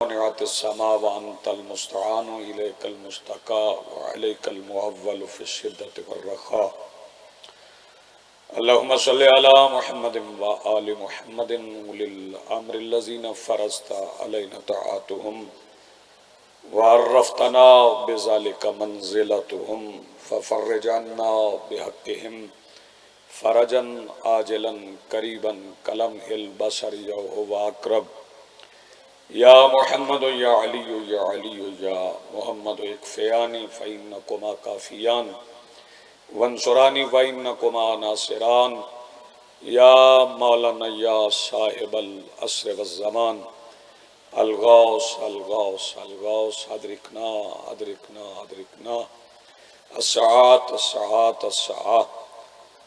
समावान्तल मुस्तआनु इलैकल मुस्तका व अलैकल मुअव्वलु फिश्शिद्दति वर्रखा। अल्लाहुम्मा सल्लि अला मुहम्मदिन व आलि मुहम्मदिन उलिल अम्रिल्लज़ीना फ़रज़ता अलैना तआतुहुम व अर्रफ़तना बिज़ालिका मंज़िलतुहुम फ़फ़र्रिज अन्ना बिहक़्क़िहिम फ़रजन आजिलन क़रीबन कलम्हिल बसरि हुव अक़रब। या मोहम्मद या अली या मोहम्मद इक्फ़ियानी फ़इन्नकुमा काफ़ियान वंसुरानी फ़इन्नकुमा नासिरान। या मौलाना या साहिबल अस्र वज़्ज़मान अलगौस अलगौस अलगौस अदरिकना अदरिकना अदरिकना अस्सआत अस्सआत अस्सआ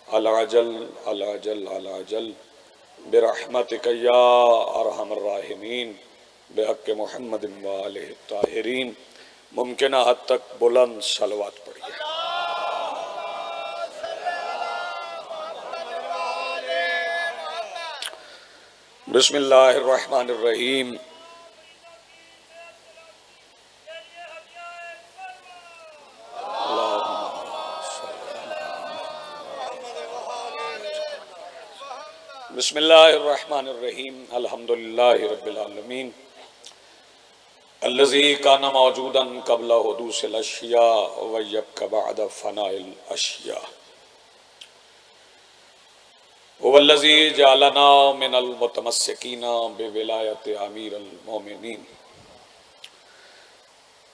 अल-अजल अल-अजल अल-अजल बिरहमतिका या अरहमर राहिमीन बेहक़्क़े मुहम्मद व आलिहि ताहिरीन। मुमकिन हद तक बुलंद सलवात पढ़िए। बिस्मिल्लाहिर्रहमानिर्रहीम। बिस्मिल्लाहिर्रहमानिर्रहीम। अल्हम्दुलिल्लाहि रब्बिल आलमीन अल्लज़ी काना मौजूदन क़ब्ला हुदूसिल अशिया व यब्क़ा बअद फ़नाइल अशिया हुवल्लज़ी जअलना मिनल मुतमस्सिकीना बिविलायति अमीरिल मोमिनीन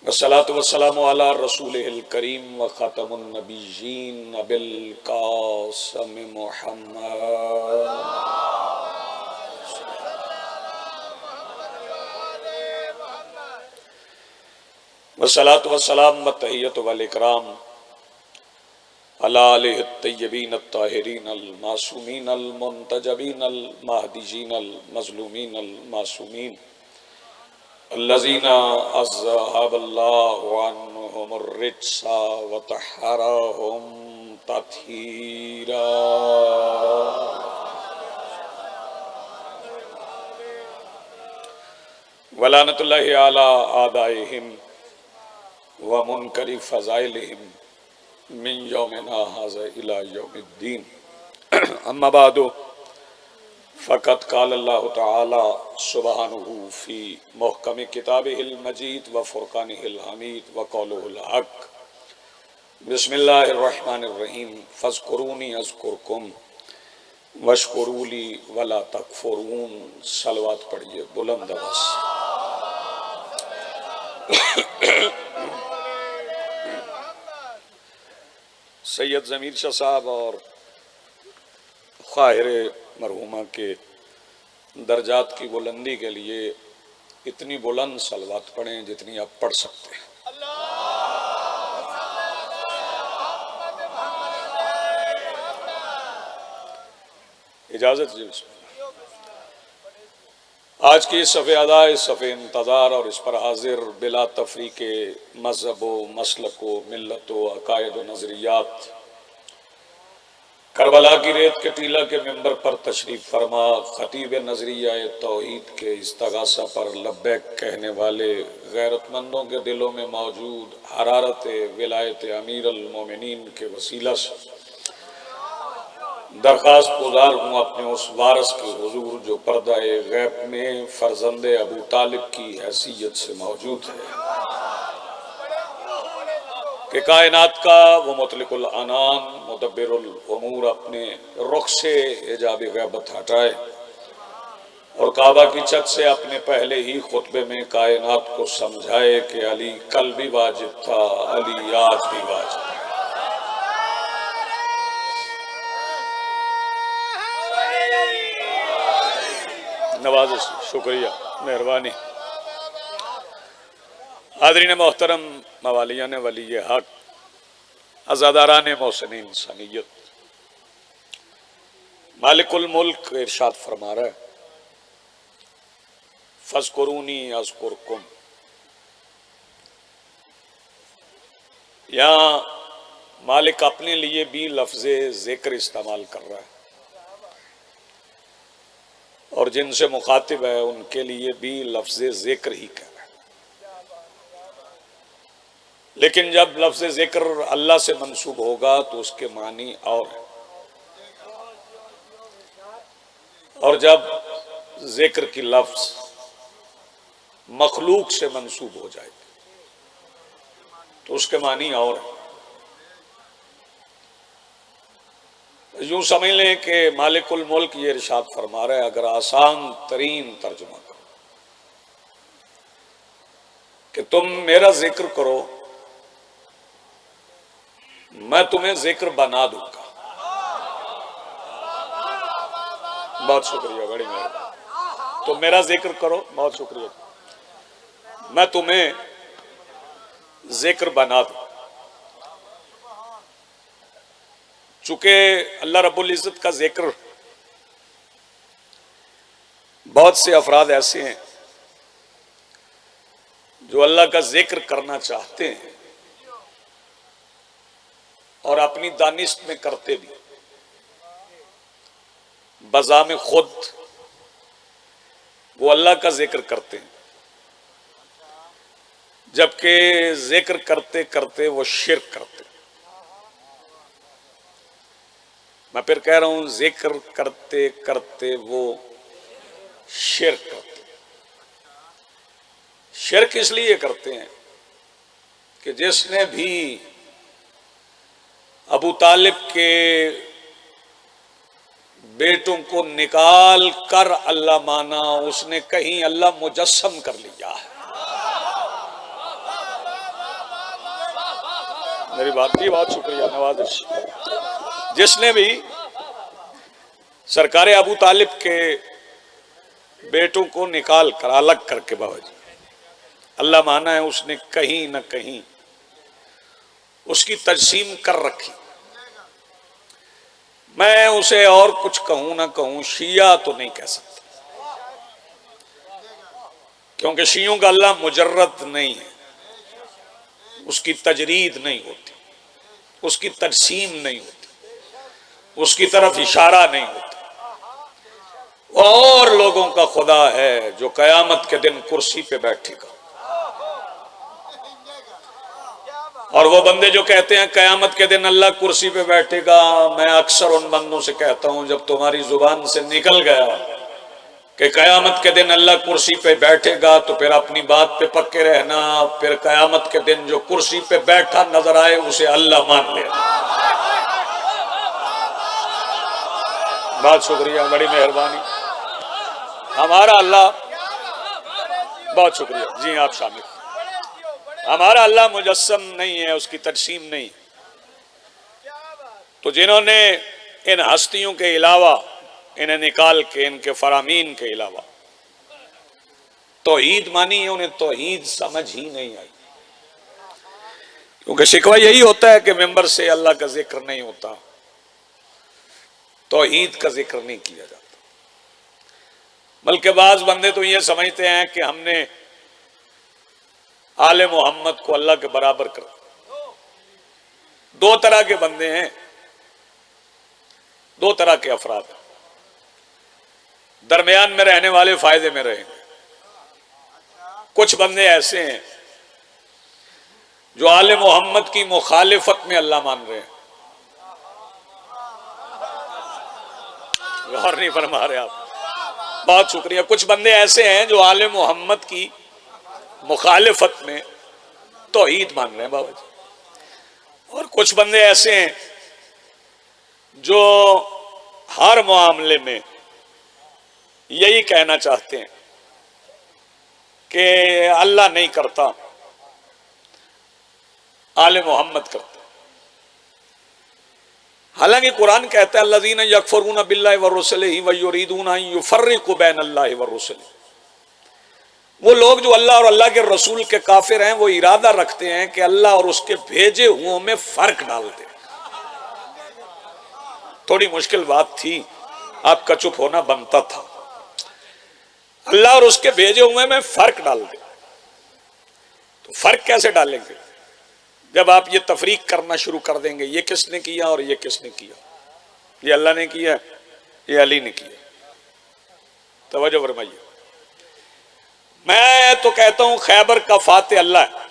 वस्सलातु वस्सलामु अला रसूलिहिल करीम व ख़ातमुन नबिय्यीन अबिल क़ासिम मुहम्मद वस्सलातु वस्सलाम व तहियतु वल इकराम अला आलिहि तय्यबीन अत्ताहिरीन अल मासूमीन अल मुंतजबीन अल महदीयीन अल मज़लूमीन अल मासूमीन अल्लज़ीना अज़हबल्लाहु अन्हुमुर रिज्सा व तह्हरहुम तत्हीरा। वलानतुल्लाहि अला आदाइहिम व मुनकरी फ़ज़ाइलिहिम मिन यौमिना हाज़ा इला यौमिद्दीन। अम्मा बादु फ़क़द क़ाल अल्लाहु तआला सुब्हानहु फ़ी मुहकम किताबिहिल मजीद व फ़ुरक़ानिहिल हमीद व क़ौलुहुल हक़। बिस्मिल्लाहिर्रहमानिर्रहीम। फ़ज़्कुरूनी अज़्कुरकुम वश्कुरूली वला तकफ़ुरून। सलवात पढ़िए बुलंद आवाज़। सैयद ज़मीर शाह साहब और ख़ाहिर मरहूमा के दर्जात की बुलंदी के लिए इतनी बुलंद सलवात पढ़ें जितनी आप पढ़ सकते हैं। इजाज़त जी। आज की सफ़े अदा, सफ़े इंतज़ार और इस पर हाजिर बिला तफ़रीक़े मज़हब व मसलक व मिल्लत व अक़ायद व नज़रियात करबला की रेत के टीला के मिंबर पर तशरीफ़ फरमा ख़तीब नज़रिया तौहीद के इस्तग़ासा पर लब्बैक कहने वाले गैरतमंदों के दिलों में मौजूद हरारत विलायत अमीरुल मोमिनीन के वसीला से दरख्वास्त गुज़ार हूँ अपने उस वारस के हुजूर जो पर्दा गैब में फ़र्ज़ंदे अबू तालिब की हैसियत से मौजूद है कि कायनात का वो मुतलिकुल अनान मुदब्बिरुल उमूर अपने रुख से हिजाब गैबत हटाए और काबा की छत से अपने पहले ही खुतबे में कायनात को समझाए कि अली कल भी वाजिब था, अली आज भी वाजिब है। नवाज़िश, शुक्रिया, मेहरबानी। हाज़रीन मोहतरम, मवालियान वली हक, अज़ादारान मोहसिनीन सनीयत, मालिकुल मुल्क इरशाद फरमा रहा है फ़ज़्कुरूनी अज़्कुरकुम। यहाँ मालिक अपने लिए भी लफ्ज़ ज़िक्र इस्तेमाल कर रहा है और जिनसे मुखातिब है उनके लिए भी लफ्ज़ ज़िक्र ही कह रहा है। लेकिन जब लफ्ज़ ज़िक्र अल्लाह से मंसूब होगा तो उसके मानी और है, और जब ज़िक्र की लफ्ज़ मखलूक से मंसूब हो जाए तो उसके मानी और है। यूं समझ लें कि मालिकुल मुल्क ये इरशाद फरमा रहा है, अगर आसान तरीन तर्जुमा करो कि तुम मेरा जिक्र करो, मैं तुम्हें जिक्र बना दूंगा। बहुत शुक्रिया, बड़ी मेहरबानी। तुम मेरा जिक्र करो, बहुत शुक्रिया, मैं तुम्हें जिक्र बना दूं। चूंकि अल्लाह रब्बुल इज़्ज़त का जिक्र, बहुत से अफराद ऐसे हैं जो अल्लाह का जिक्र करना चाहते हैं और अपनी दानिश में करते भी, बज़ाम खुद वो अल्लाह का जिक्र करते हैं, जबकि जिक्र करते करते वो शिर्क करते हैं। मैं फिर कह रहा हूं, जिक्र करते करते वो शिर्क करते हैं। शिर्क इसलिए करते हैं कि जिसने भी अबू तालिब के बेटों को निकाल कर अल्लाह माना, उसने कहीं अल्लाह मुजस्सम कर लिया है। मेरी बात की, बहुत शुक्रिया नवाजिश। जिसने भी सरकार अबू तालिब के बेटों को निकाल कर अलग करके बाबा अल्लाह माना है, उसने कहीं ना कहीं उसकी तजसीम कर रखी। मैं उसे और कुछ कहूं ना कहूं, शिया तो नहीं कह सकता, क्योंकि शियों का अल्लाह मुजर्रद नहीं है, उसकी तजरीद नहीं होती, उसकी तजसीम नहीं होती, उसकी तरफ इशारा नहीं होता। और लोगों का खुदा है जो कयामत के दिन कुर्सी पे बैठेगा। और वो बंदे जो कहते हैं कयामत के दिन अल्लाह कुर्सी पे बैठेगा, मैं अक्सर उन बंदों से कहता हूं, जब तुम्हारी जुबान से निकल गया कि कयामत के दिन अल्लाह कुर्सी पे बैठेगा तो फिर अपनी बात पे पक्के रहना। फिर कयामत के दिन जो कुर्सी पे बैठा नजर आए उसे अल्लाह मान लेना। बहुत शुक्रिया, बड़ी मेहरबानी। हमारा अल्लाह, बहुत शुक्रिया जी, आप शामिल। हमारा अल्लाह मुजस्सम नहीं है, उसकी तजसीम नहीं। तो जिन्होंने इन हस्तियों के अलावा, इन्हें निकाल के, इनके फरामीन के अलावा तौहीद मानी है, उन्हें तौहीद समझ ही नहीं आई। क्योंकि शिकवा यही होता है कि मेंबर से अल्लाह का जिक्र नहीं होता, तौहीद का जिक्र नहीं किया जाता। बल्कि बाज बंदे तो ये समझते हैं कि हमने आले मोहम्मद को अल्लाह के बराबर कर। दो तरह के बंदे हैं, दो तरह के अफराद हैं। दरमियान में रहने वाले फायदे में रहेंगे। कुछ बंदे ऐसे हैं जो आले मोहम्मद की मुखालिफत में अल्लाह मान रहे हैं। गौर नहीं फरमा रहे आप, बहुत शुक्रिया। कुछ बंदे ऐसे हैं जो आले मोहम्मद की मुखालिफत में तौहीद मान रहे हैं बाबा जी। और कुछ बंदे ऐसे हैं जो हर मामले में यही कहना चाहते हैं कि अल्लाह नहीं करता, आले मोहम्मद करते। हालांकि कुरान कहता है अल्लज़ीना यकफुरूना बिल्लाहि व रुसुलिही व युरीदूना अन युफर्रिकू बैन अल्लाहि व रुसुलिही। वो लोग जो अल्लाह और अल्लाह के रसूल के काफिर हैं, वो इरादा रखते हैं कि अल्लाह और उसके भेजे हुओं में फर्क डाल दे। थोड़ी मुश्किल बात थी, आपका चुप होना बनता था। अल्लाह और उसके भेजे हुए में फर्क डाल दे। तो फर्क कैसे डालेंगे? जब आप ये तफरीक करना शुरू कर देंगे, ये किसने किया और ये किसने किया, ये अल्लाह ने किया, ये अली ने किया। तवज्जो फरमाइए। मैं तो कहता हूं खैबर का फाते अल्लाह है।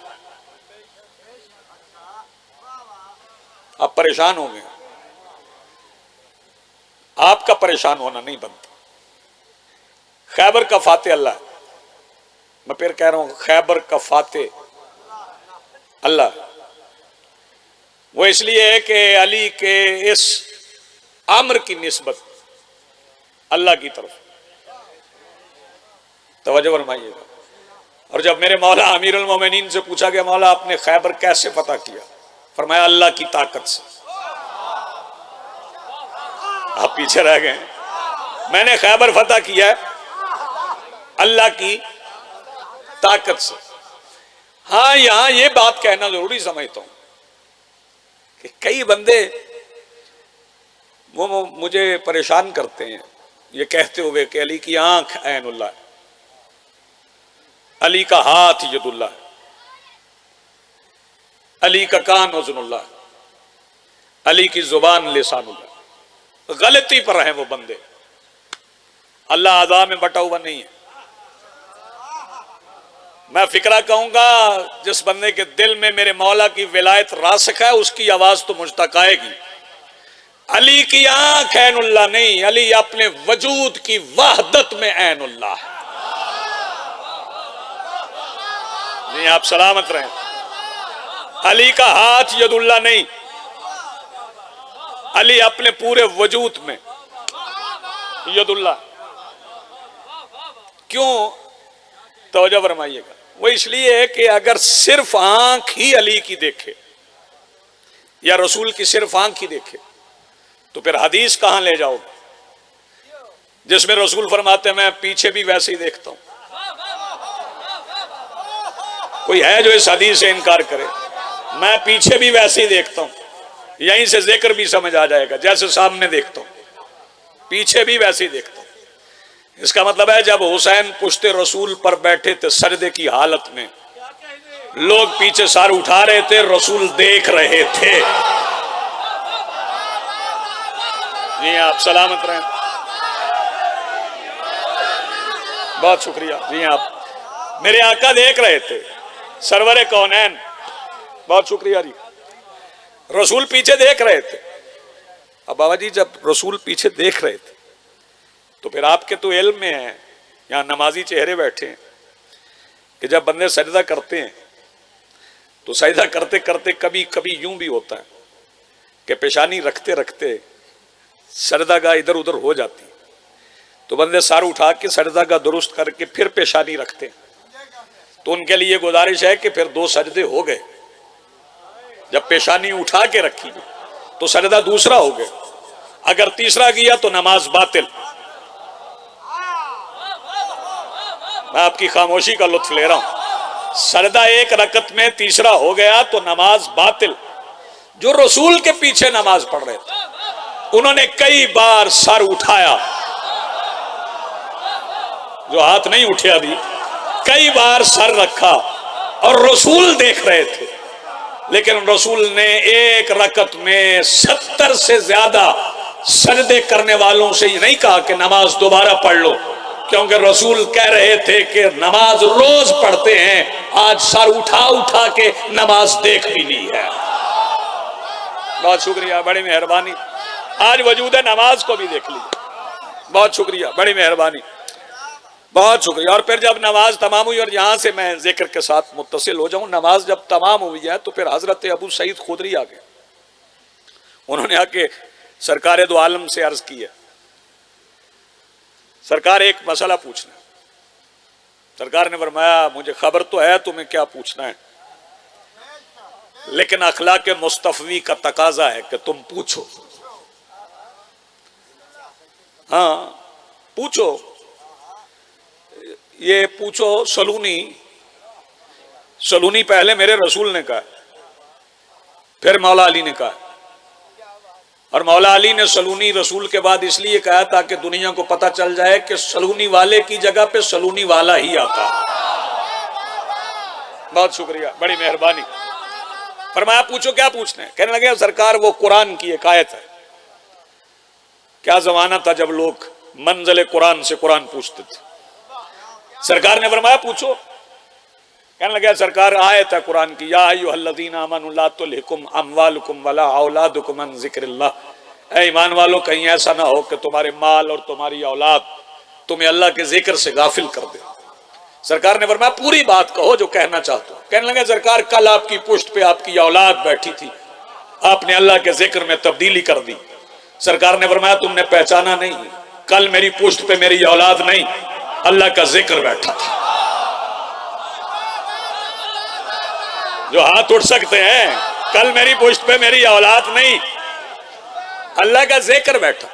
आप परेशान हो गए, आपका परेशान होना नहीं बनता। खैबर का फाते अल्लाह है। मैं फिर कह रहा हूं खैबर का फाते अल्लाह। वो इसलिए है कि अली के इस अम्र की निस्बत अल्लाह की तरफ। तवज्जो फरमाइएगा। और जब मेरे मौला अमीरुल मोमिनीन से पूछा गया मौला आपने खैबर कैसे फतह किया, फरमाया अल्लाह की ताकत से। आप पीछे रह गए। मैंने खैबर फतह किया है अल्लाह की ताकत से। हाँ, यहां ये बात कहना जरूरी समझता हूं कि कई बंदे वो मुझे परेशान करते हैं ये कहते हुए कि अली की आंख ऐनुल्लाह, अली का हाथ यदुल्लाह, अली का कान वज़नुल्लाह, अली की जुबान लिसानुल्लाह। गलती पर है वो बंदे। अल्लाह आज़ा में बटा हुआ नहीं है। मैं फिक्रा कहूंगा जिस बंदे के दिल में मेरे मौला की विलायत रासिख है उसकी आवाज तो मुझ तक आएगी। अली की आंख ऐनुल्लाह नहीं, अली अपने वजूद की वहदत में ऐनुल्लाह है। नहीं, आप सलामत रहें। अली का हाथ यदुल्लाह नहीं, अली अपने पूरे वजूद में यदुल्लाह। क्यों? तवज्जो फरमाइएगा। वो इसलिए है कि अगर सिर्फ आंख ही अली की देखे या रसूल की सिर्फ आंख ही देखे तो फिर हदीस कहां ले जाओगे जिसमें रसूल फरमाते हैं मैं पीछे भी वैसे ही देखता हूं। कोई है जो इस हदीस से इनकार करे? मैं पीछे भी वैसे ही देखता हूं। यहीं से जिक्र भी समझ आ जाएगा, जैसे सामने देखता हूं पीछे भी वैसे ही देखता हूं। इसका मतलब है जब हुसैन पुश्ते रसूल पर बैठे थे सजदे की हालत में, लोग पीछे सर उठा रहे थे, रसूल देख रहे थे। जी आप सलामत रहें। बहुत शुक्रिया। जी आप मेरे आका देख रहे थे, सरवरे कौनैन। बहुत शुक्रिया जी। रसूल पीछे देख रहे थे। अब बाबा जी जब रसूल पीछे देख रहे थे तो फिर आपके तो इल्म में है, यहां नमाजी चेहरे बैठे हैं, कि जब बंदे सजदा करते हैं तो सजदा करते करते कभी कभी यूं भी होता है कि पेशानी रखते रखते सजदागाह इधर उधर हो जाती है, तो बंदे सर उठा के सजदागाह दुरुस्त करके फिर पेशानी रखते हैं। तो उनके लिए गुजारिश है कि फिर 2 सजदे हो गए। जब पेशानी उठा के रखी तो सजदा दूसरा हो गया, अगर तीसरा किया तो नमाज बातिल। मैं आपकी खामोशी का लुत्फ ले रहा हूं। सजदा एक रकत में तीसरा हो गया तो नमाज बातिल। जो रसूल के पीछे नमाज पढ़ रहे थे उन्होंने कई बार सर उठाया, जो हाथ नहीं उठे अभी, कई बार सर रखा और रसूल देख रहे थे, लेकिन रसूल ने एक रकत में 70 से ज्यादा सजदे करने वालों से ये नहीं कहा कि नमाज दोबारा पढ़ लो, क्योंकि रसूल कह रहे थे कि नमाज रोज पढ़ते हैं, आज सर उठा उठा के नमाज देख भी ली है। बहुत शुक्रिया, बड़ी मेहरबानी। आज वजूद नमाज को भी देख लीजिए। बहुत शुक्रिया, बड़ी मेहरबानी, बहुत शुक्रिया। और फिर जब नमाज तमाम हुई, और यहां से मैं जिक्र के साथ मुत्तसिल हो जाऊं, नमाज जब तमाम हुई है तो फिर हजरत अबू सईद खुदरी आ गए। उन्होंने आके सरकार दो आलम से अर्ज की है, सरकार एक मसला पूछना। सरकार ने फरमाया मुझे खबर तो है तुम्हें क्या पूछना है, लेकिन अखलाक मुस्तफवी का तकाजा है कि तुम पूछो। हाँ पूछो, ये पूछो। सलूनी पहले मेरे रसूल ने कहा, फिर मौला अली ने कहा, और मौला अली ने सलूनी रसूल के बाद इसलिए कहा ताकि दुनिया को पता चल जाए कि सलूनी वाले की जगह पे सलूनी वाला ही आता। बहुत शुक्रिया, बड़ी मेहरबानी। फरमाया पूछो क्या पूछना है। कहने लगे सरकार वो कुरान की एक आयत है, क्या जमाना था जब लोग मंजिल कुरान से कुरान पूछते थे। सरकार ने फरमाया पूछो। कहने लगे सरकार आयत है कुरान की, या अय्युहल्लज़ीना आमनू ला तुल्हिकुम अमवालुकुम वला औलादुकुम अन ज़िक्रिल्लाह। ऐ ईमान वालों, कहीं ऐसा ना हो कि तुम्हारे माल और तुम्हारी औलाद तुम्हें अल्लाह के जिक्र से गाफिल कर दे। सरकार ने फरमाया पूरी बात कहो जो कहना चाहते हो। कहने लगे सरकार कल आपकी पुश्त पे आपकी औलाद बैठी थी, आपने अल्लाह के जिक्र में तब्दीली कर दी। सरकार ने फरमाया तुमने पहचाना नहीं, कल मेरी पुश्त पे मेरी औलाद नहीं, अल्लाह का जिक्र बैठा था। जो हाथ उठ सकते हैं, कल मेरी पुश्त पे मेरी औलाद नहीं, अल्लाह का जिक्र बैठा।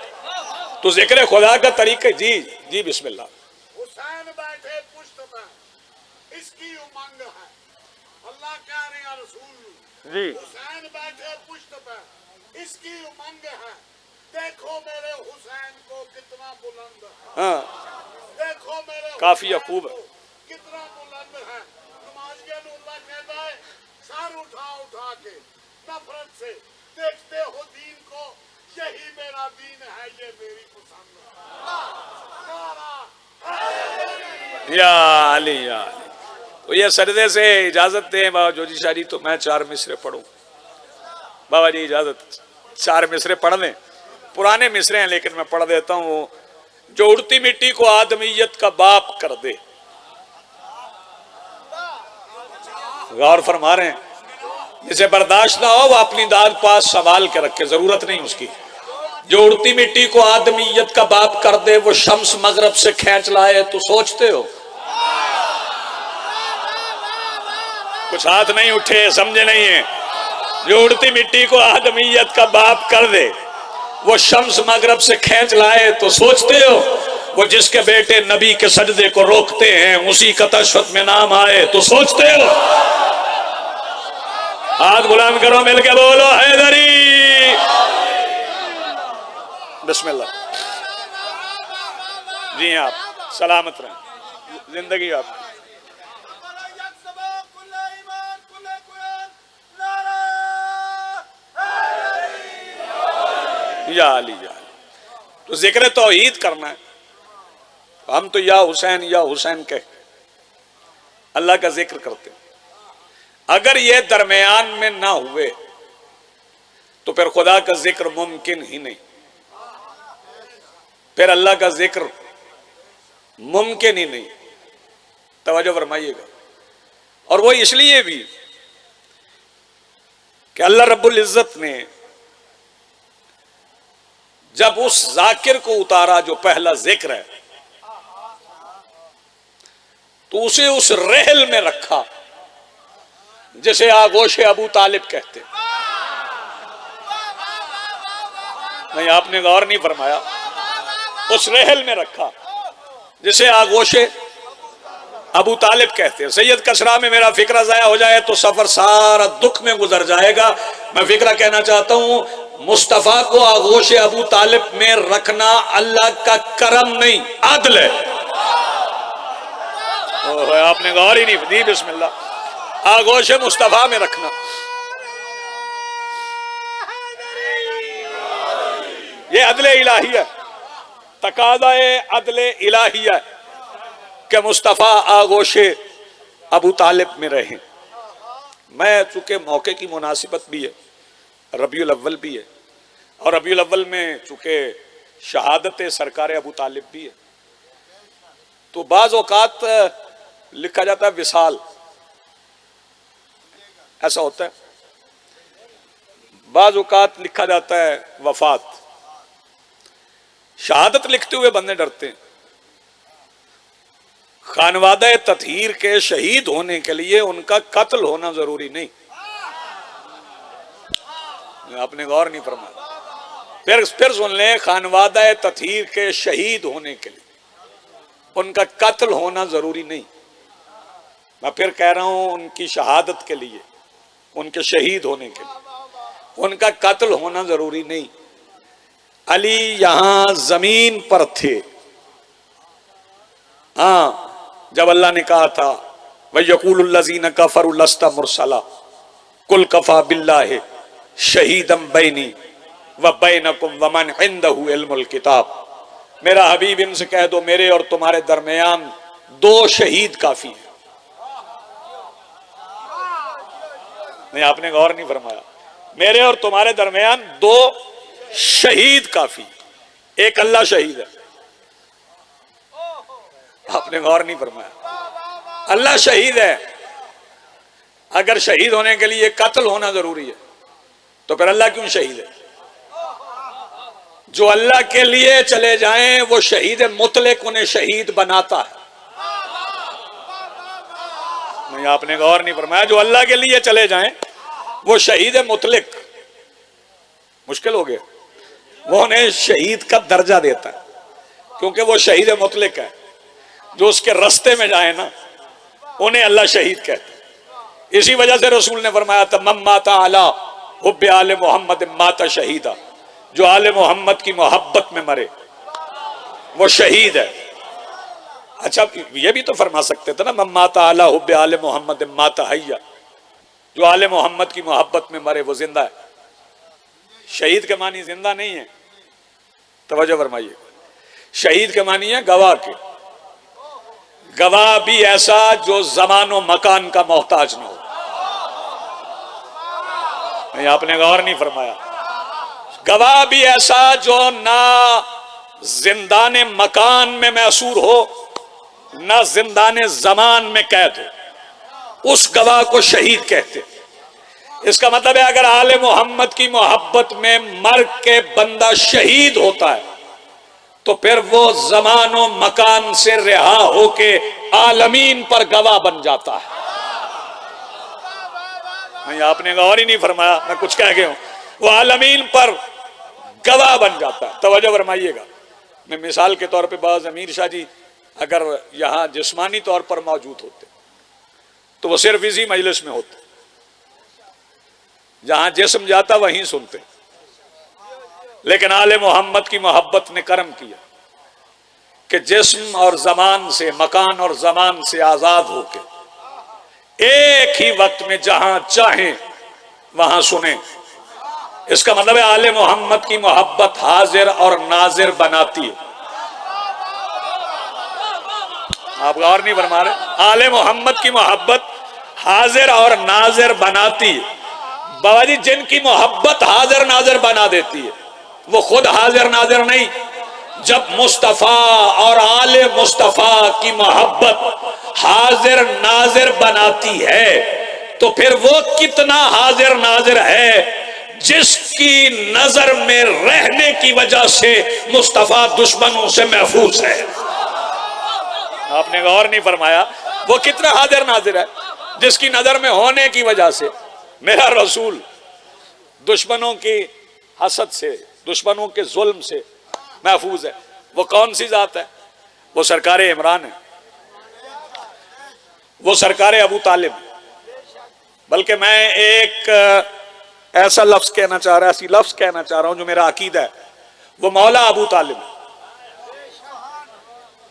तो जिक्र खुदा का तरीका। जी जी बिस्मिल्लाह। हुसैन बैठे पुश्त पे, इसकी उमंग है, अल्लाह कह रहे हैं रसूल जी। हुसैन बैठे पुश्त पे, इसकी उमंग है, देखो मेरे हुसैन को कितना बुलंद है। हाँ, देखो मेरे काफी हुसैन खूब है। को कितना बुलंद है। नमाज़ियल्लाह कहता है सर उठा उठा के नफरत से देखते हो दीन को, यही मेरा दीन है, ये मेरी पसंद है। या अली या अली। तो ये सरदे से इजाजत दें बाबा जोजी शारी, तो मैं 4 मिसरे पढ़ूं। बाबा जी इजाजत, 4 मिसरे पढ़ लें। पुराने मिसरे हैं लेकिन मैं पढ़ देता हूं। जो उड़ती मिट्टी को आदमियत का बाप कर दे। गौर फरमा रहे हैं, जिसे बर्दाश्त ना हो वो अपनी दाद पास संभाल के रखे, जरूरत नहीं उसकी। जो उड़ती मिट्टी को आदमियत का बाप कर दे, वो शम्स मगरब से खींच लाए, तो सोचते हो। कुछ हाथ नहीं उठे, समझे नहीं है। जो उड़ती मिट्टी को आदमियत का बाप कर दे, वो शम्स मगरब से खींच लाए, तो सोचते हो। वो जिसके बेटे नबी के सजदे को रोकते हैं, उसी का तशव्वुत में नाम आए, तो सोचते हो। हाथ बुलंद करो, मिलके बोलो हैदरी। बिस्मिल्लाह। जी आप सलामत रहें, जिंदगी आप। या अली या अली। तो जिक्र तौहीद करना है। हम तो या हुसैन कह अल्लाह का जिक्र करते हैं। अगर ये दरमियान में ना हुए तो फिर खुदा का जिक्र मुमकिन ही नहीं, फिर अल्लाह का जिक्र मुमकिन ही नहीं। तवज्जो फरमाइएगा। और वो इसलिए भी कि अल्लाह रब्बुल इज्जत ने जब उस जाकिर को उतारा जो पहला जिक्र है, तो उसे उस रहल में रखा जिसे आगोशे अबू तालिब कहते। नहीं, आपने गौर नहीं फरमाया। उस रहल में रखा जिसे आगोशे अबू तालिब कहते हैं। सैयद कसरा में मेरा फिक्रा जाया हो जाए तो सफर सारा दुख में गुजर जाएगा। मैं फिक्रा कहना चाहता हूं, मुस्तफा को आगोशे अबू तालिब में रखना अल्लाह का करम नहीं, आदल है। आपने गौर ही नहीं दी। बिस्मिल्लाह। आगोशे मुस्तफा में रखना, ये अदले इलाही है, तकाज़ा अदले इलाही है कि मुस्तफा आगोशे अबू तालिब में रहे। मैं चूंकि मौके की मुनासिबत भी है, रबीउल अव्वल भी है, और रबीउल अव्वल में चूंकि शहादत सरकार अबू तालिब भी है, तो बाज़ औक़ात लिखा जाता है विसाल, ऐसा होता है। बाज़ औक़ात लिखा जाता है वफात। शहादत लिखते हुए बंदे डरते हैं। खानवादा ततहीर के शहीद होने के लिए उनका कत्ल होना जरूरी नहीं। आपने गौर नहीं फरमाया। फिर सुन ले, खानवादा ततहीर के शहीद होने के लिए उनका कत्ल होना जरूरी नहीं। मैं फिर कह रहा हूं, उनकी शहादत के लिए, उनके शहीद होने के लिए उनका कत्ल होना जरूरी नहीं। अली यहां जमीन पर थे। हाँ, जब अल्लाह ने कहा था वयक़ूलुल्लज़ीना कफ़रू लस्ता मुरसला कुल कफ़ा बिल्लाहि शहीदम बैनी व बैनकुम व मन इंदहु इल्मुल किताब। मेरा हबीब इनसे कह दो मेरे और तुम्हारे दरमियान 2 शहीद काफी हैं। नहीं, आपने गौर नहीं फरमाया। मेरे और तुम्हारे दरमियान 2 शहीद काफी, एक अल्लाह शहीद है। आपने गौर नहीं फरमाया। अल्लाह शहीद है। अगर शहीद होने के लिए कत्ल होना जरूरी है तो फिर अल्लाह क्यों शहीद है? जो अल्लाह के लिए चले जाएं वो शहीद मुतलक उन्हें शहीद बनाता है। नहीं, आपने गौर नहीं फरमाया। जो अल्लाह के लिए चले जाएं वो शहीद मुतलक, मुश्किल हो गया, वो उन्हें शहीद का दर्जा देता है क्योंकि वो शहीद मुतलक है। जो उसके रास्ते में जाए ना उन्हें अल्लाह शहीद कहते हैं। इसी वजह से रसूल ने फरमाया था मम माता अला हुब्बे आले मोहम्मद माता शहीदा, जो आले मोहम्मद की मोहब्बत में मरे वो शहीद है। अच्छा, ये भी तो फरमा सकते थे ना मम माता अला हुब्बे आले मोहम्मद माता हय्या, जो आले मोहम्मद की मोहब्बत में मरे वो जिंदा है। शहीद के मानी जिंदा नहीं है, तवज्जो फरमाइए। शहीद के मानी है गवाह के। गवाह भी ऐसा जो जमानो मकान का मोहताज ना हो। नहीं, आपने गौर नहीं फरमाया। गवाह भी ऐसा जो ना जिंदाने मकान में मैसूर हो ना जिंदाने जमान में कैद हो, उस गवाह को शहीद कहते। इसका मतलब है अगर आले मोहम्मद की मोहब्बत में मर के बंदा शहीद होता है तो फिर वो जमानो मकान से रिहा होके आलमीन पर गवाह बन जाता है। नहीं, आपने गौर ही नहीं फरमाया, मैं कुछ कह गया हूं। वो आलमीन पर गवाह बन जाता है। तवज्जो फरमाइएगा। मैं मिसाल के तौर पे बाज़ अमीर शाह जी अगर यहां जिस्मानी तौर पर मौजूद होते तो वो सिर्फ इसी मजलिस में होते, जहां जिस्म जाता वहीं सुनते। लेकिन आले मोहम्मद की मोहब्बत ने करम किया कि जिस्म और जमान से, मकान और जमान से आजाद होके एक ही वक्त में जहां चाहें वहां सुने। इसका मतलब है आले मोहम्मद की मोहब्बत हाजिर और नाजिर बनाती है। आप गौर नहीं फरमा रहे। आले मोहम्मद की मोहब्बत हाजिर और नाजिर बनाती है। बाबा जी, जिनकी मोहब्बत हाजिर नाजिर बना देती है वो खुद हाजिर नाजिर नहीं। जब मुस्तफा और आले मुस्तफा की मोहब्बत हाजिर नाजिर बनाती है तो फिर वो कितना हाजिर नाजिर है जिसकी नजर में रहने की वजह से मुस्तफा दुश्मनों से महफूज है। आपने गौर नहीं फरमाया। वो कितना हाजिर नाजिर है जिसकी नजर में होने की वजह से मेरा रसूल दुश्मनों की हसद से, दुश्मनों के जुल्म से महफूज है। वो कौन सी जात है? वो सरकार इमरान है, वो सरकार अबू तालिब। बल्कि मैं एक ऐसा लफ्ज कहना चाह रहा, ऐसी लफ्ज कहना चाह रहा हूं जो मेरा अकीदा है, वो मौला अबू तालिब।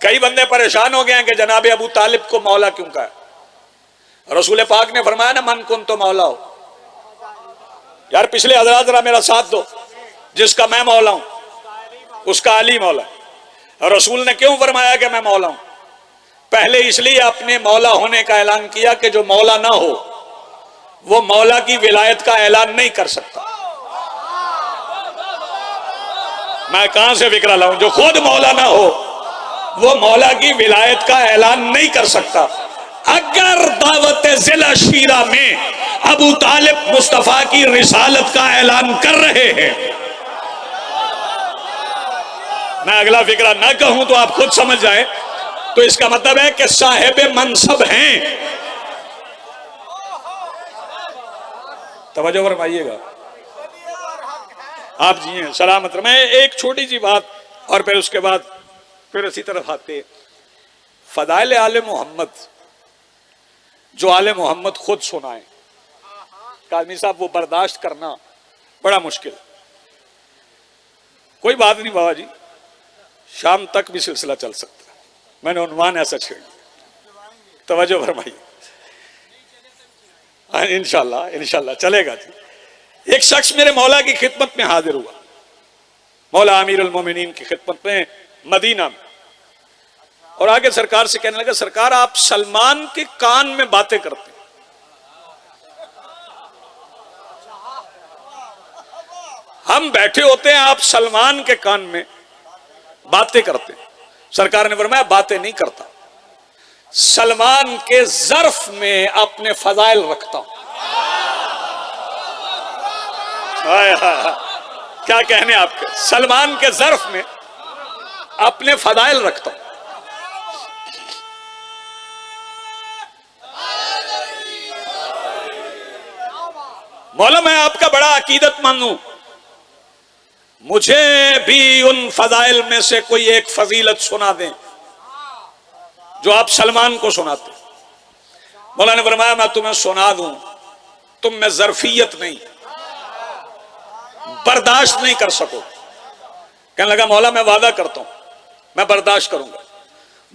कई बंदे परेशान हो गए हैं कि जनाब अबू तालिब को मौला क्यों कहा। रसूल पाक ने फरमाया ना मन कुन तो मौला हो। यार पिछले हजरात जरा मेरा साथ दो, जिसका मैं मौला हूं उसका अली मौला। रसूल ने क्यों फरमाया कि मैं मौला हूं? पहले इसलिए अपने मौला होने का ऐलान किया कि जो मौला ना हो वो मौला की विलायत का ऐलान नहीं कर सकता। मैं कहां से फिक्र लाऊं? जो खुद मौला ना हो वो मौला की विलायत का ऐलान नहीं कर सकता। अगर दावत जिला शीरा में अबू तालिब मुस्तफा की रिसालत का ऐलान कर रहे हैं, मैं अगला फिक्रा ना कहूं तो आप खुद समझ जाएं, तो इसका मतलब है कि साहिब मनसब हैं। तवज्जो फरमाइएगा। आप जी हैं सलामत। मैं एक छोटी सी बात और फिर उसके बाद फिर इसी तरफ आते। फदाइल आले मोहम्मद, जो आले मोहम्मद खुद सुनाए, काजमी साहब वो बर्दाश्त करना बड़ा मुश्किल। कोई बात नहीं बाबा जी, शाम तक भी सिलसिला चल सकता है। मैंने उन्वान ऐसा छेड़, तवज्जो फरमाइए। इंशाल्लाह इंशाल्लाह चलेगा जी। एक शख्स मेरे मौला की खिदमत में हाजिर हुआ, मौला अमीरुल मोमिनीन की खिदमत में मदीना में। और आगे सरकार से कहने लगा, सरकार आप सलमान के कान में बातें करते, हम बैठे होते हैं, आप सलमान के कान में बातें करते। सरकार ने फरमाया बातें नहीं करता, सलमान के ज़र्फ में अपने फजाइल रखता हूं। हाय हाय, क्या कहने आपके, सलमान के ज़र्फ में अपने फजाइल रखता हूं। मौला मैं आपका बड़ा अकीदतमंद हूं, मुझे भी उन फजाइल में से कोई एक फजीलत सुना दें जो आप सलमान को सुनाते। मौला ने फरमाया मैं तुम्हें सुना दूं, तुम में ज़र्फियत नहीं, बर्दाश्त नहीं कर सको। कहने लगा मौला मैं वादा करता हूं मैं बर्दाश्त करूंगा।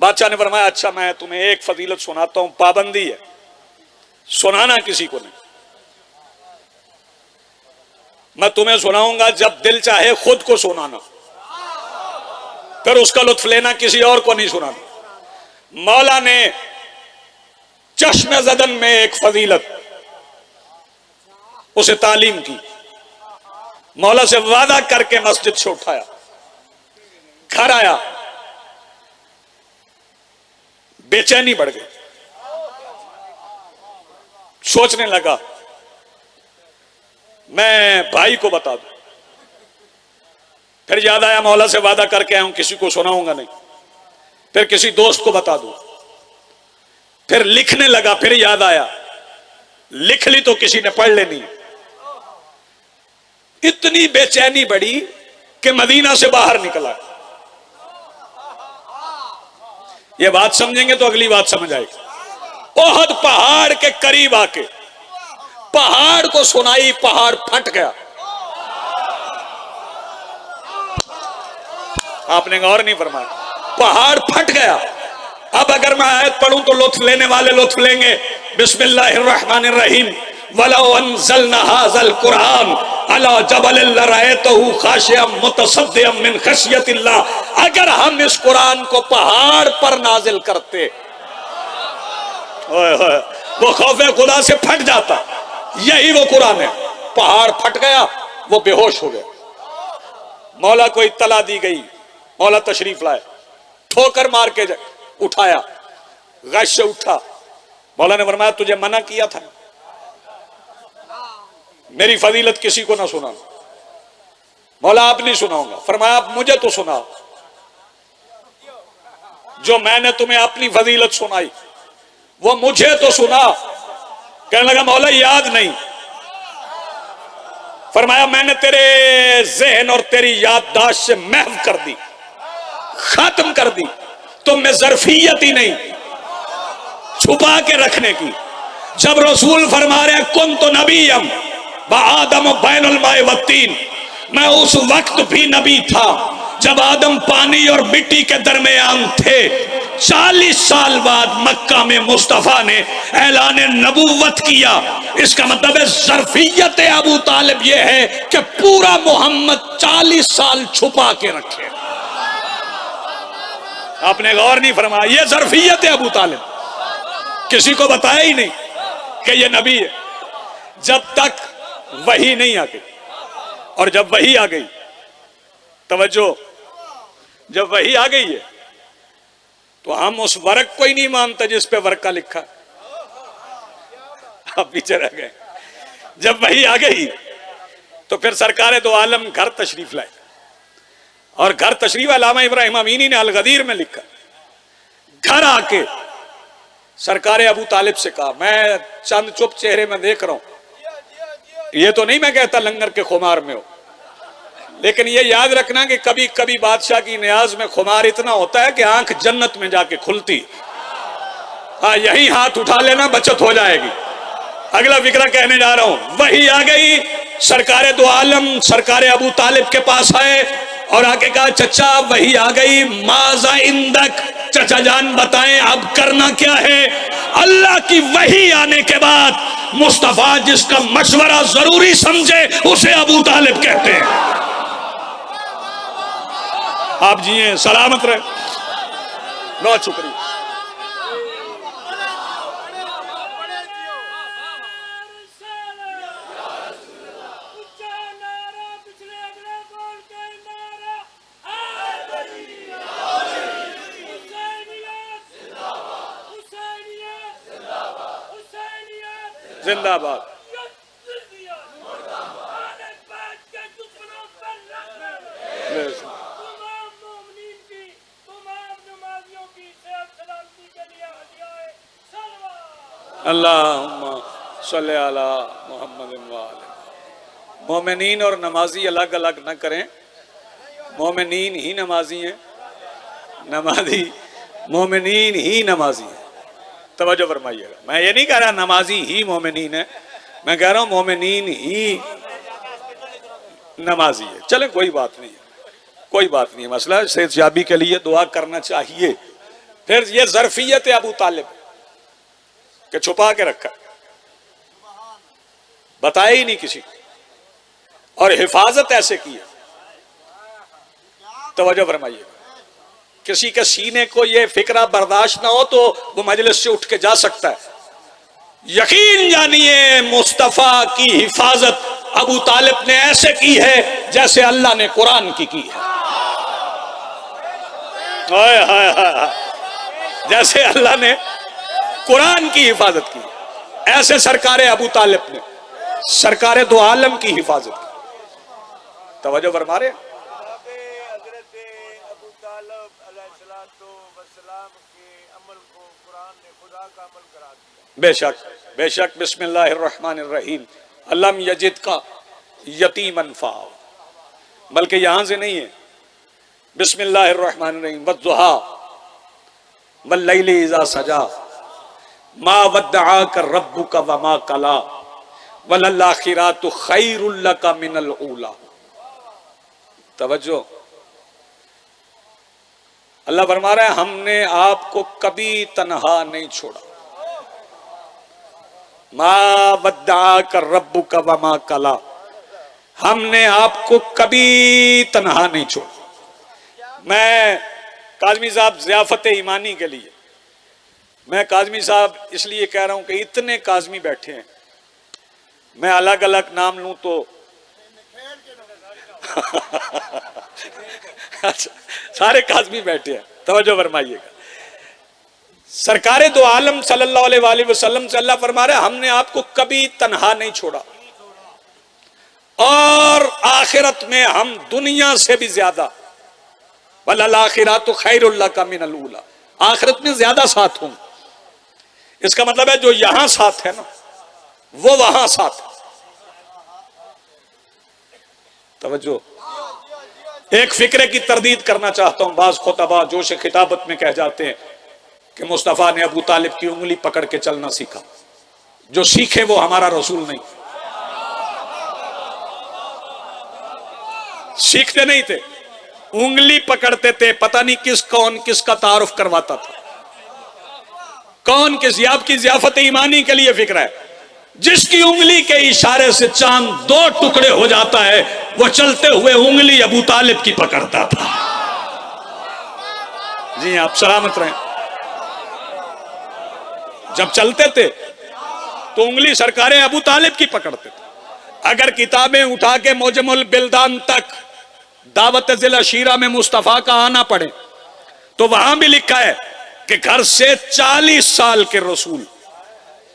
बादशाह ने फरमाया अच्छा मैं तुम्हें एक फजीलत सुनाता हूं, पाबंदी है, सुनाना किसी को नहीं। मैं तुम्हें सुनाऊंगा, जब दिल चाहे खुद को सुनाना, फिर उसका लुत्फ लेना, किसी और को नहीं सुनाना। मौला ने चश्मे ज़दन में एक फजीलत उसे तालीम की, मौला से वादा करके मस्जिद से उठाया, घर आया, बेचैनी बढ़ गई, सोचने लगा मैं भाई को बता दूं। फिर याद आया मौला से वादा करके आया हूं किसी को सुनाऊंगा नहीं, फिर किसी दोस्त को बता दूं। फिर लिखने लगा, फिर याद आया लिख ली तो किसी ने पढ़ लेनी। इतनी बेचैनी बढ़ी कि मदीना से बाहर निकला। यह बात समझेंगे तो अगली बात समझ आएगी। ओहद पहाड़ के करीब आके पहाड़ को सुनाई, पहाड़ फट गया। आपने गौर नहीं फरमाया, पहाड़ फट गया। अब अगर मैं आयत पढ़ूं तो लुत्फ लेने वाले लुत्फ लेंगे। बिस्मिल्लाहिर्रहमानिर्रहीम, वलौ अंज़लना हाज़ल कुरआन अला जबल लरअयतहु खाशिअम मुतसद्दिअम मिन खशियतिल्लाह। अगर हम इस कुरान को पहाड़ पर नाजिल करते, वो खौफे खुदा से फट जाता। यही वो कुरान है। पहाड़ फट गया, वो बेहोश हो गया। मौला को इत्तला दी गई, मौला तशरीफ लाए, ठोकर मार के उठाया, गश से उठा। मौला ने फरमाया तुझे मना किया था, मेरी फजीलत किसी को ना सुना। मौला आप नहीं सुनाऊंगा। फरमाया आप मुझे तो सुनाओ, जो मैंने तुम्हें अपनी फजीलत सुनाई वो मुझे तो सुना। कहने लगा मौला याद नहीं। फरमाया मैंने तेरे जहन और तेरी याददाश्त से महव कर दी, खत्म कर दी। तुम में ज़र्फियत ही नहीं छुपा के रखने की। जब रसूल फरमा रहे कुन तो नबीयम आदम बैनुल माए वत्तीन, मैं उस वक्त भी नबी था जब आदम पानी और मिट्टी के दरमियान थे। 40 साल बाद मक्का में मुस्तफा ने ऐलान नबूवत किया। इसका मतलब है ज़र्फियत अबू तालिब यह है कि पूरा मोहम्मद 40 साल छुपा के रखे। आपने गौर नहीं फरमाया, यह ज़र्फियत अबू तालिब, किसी को बताया ही नहीं कि यह नबी है जब तक वही नहीं आ गई। और जब वही आ गई, तवज्जो, जब वही आ गई है तो हम उस वर्क को ही नहीं मानते जिस पे वर्क का लिखा। आप पीछे रह गए। जब वही आ गई तो फिर सरकार दो आलम घर तशरीफ लाए, और घर तशरीफ अल्लामा इब्राहिम अमीनी ने अल-गदीर में लिखा। घर आके सरकार अबू तालिब से कहा, मैं चंद चुप चेहरे में देख रहा हूं, ये तो नहीं मैं कहता लंगर के खुमार में हो, लेकिन ये याद रखना कि कभी कभी बादशाह की नियाज में खुमार इतना होता है कि आंख जन्नत में जाके खुलती। हाँ, यही हाथ उठा लेना, बचत हो जाएगी। अगला फिक्रा कहने जा रहा हूं। वही आ गई, सरकार दो आलम सरकार अबू तालिब के पास आए और आके कहा चचा वही आ गई, माजा इंदक, चचा जान बताएं अब करना क्या है। अल्लाह की वही आने के बाद मुस्तफा जिसका मशवरा जरूरी समझे उसे अबू तालिब कहते हैं। आप जिए सलामत रहे। बहुत शुक्रिया। जिंदाबाद। अल्लाहुम्मा सल्ली अला मुहम्मद व आले। मोमिनीन और नमाजी अलग अलग न करें। मोमिनीन ही नमाजी हैं, नमाजी मोमिनीन ही नमाजी हैं। तवज्जो फरमाइएगा, मैं ये नहीं कह रहा नमाजी ही मोमिनीन है, मैं कह रहा हूं मोमिनीन ही नमाजी है। चले कोई बात नहीं है, कोई बात नहीं है। मसला सेहतयाबी के लिए दुआ करना चाहिए। फिर ये ज़र्फियत अबू तालिब के छुपा के रखा, बताया ही नहीं किसी को, और हिफाजत ऐसे की है। तवज्जो फरमाइएगा, किसी के सीने को यह फिक्रा बर्दाश्त ना हो तो वो मजलिस से उठ के जा सकता है। यकीन जानिए मुस्तफा की हिफाजत अबू तालिब ने ऐसे की है जैसे अल्लाह ने कुरान की है। हाय हाय हाय, जैसे अल्लाह ने कुरान की हिफाजत की, ऐसे सरकारे अबू तालिब ने सरकारे दो आलम की हिफाजत की। तवज्जो फरमा रहे। बेशक बेशक। बिस्मिल्लाहिर्रहमानिर्रहीम। अल्लम यजिद का यतीमन फ़ाव, बल्कि यहां से नहीं है। बिस्मिल्लाहिर्रहमानिर्रहीम। वद्दुहा वल्लैलि इज़ा सजा मा वद्दअका रब्बुका वमा कला वलल आखिरातु खैरुल लका मिनल ऊला। तवज्जो, अल्लाह फरमा रहा है हमने आपको कभी तन्हा नहीं छोड़ा। मा वद्दअका रब्बुका वमा कला, हमने आपको कभी तन्हा नहीं छोड़ा। मैं काज़मी साहब ज़ियाफ़त ईमानी के लिए, मैं काज़मी साहब इसलिए कह रहा हूं कि इतने काज़मी बैठे हैं, मैं अलग अलग नाम लूं तो अच्छा, सारे काज़मी बैठे हैं। तवज्जो फरमाइएगा। सरकारे दो आलम सल्लल्लाहु अलैहि वसल्लम से अल्लाह फरमा रहे हमने आपको कभी तन्हा नहीं छोड़ा, और आखिरत में हम दुनिया से भी ज्यादा, वलल आखिरातु खैरुल लका मिनल ऊला, आखिरत में ज्यादा साथ होंगे। इसका मतलब है जो यहां साथ है ना, वो वहां साथ है। तवज्जो, एक फिक्रे की तरदीद करना चाहता हूं। बाज खुतबा जोश खिताबत में कह जाते हैं कि मुस्तफा ने अबू तालिब की उंगली पकड़ के चलना सीखा। जो सीखे वो हमारा रसूल नहीं, सीखते नहीं थे, उंगली पकड़ते थे। पता नहीं कौन किसका तारुफ करवाता था, कौन किस। आपकी ज़ियाफ़त ईमानी के लिए फिक्र है, जिसकी उंगली के इशारे से चांद दो टुकड़े हो जाता है, वो चलते हुए उंगली अबू तालिब की पकड़ता था। जी आप सलामत रहें। जब चलते थे तो उंगली सरकारें अबू तालिब की पकड़ते थे। अगर किताबें उठा के मोजमुल बिल्दान तक दावत जिला शीरा में मुस्तफा का आना पड़े तो वहां भी लिखा है कि घर से 40 साल के रसूल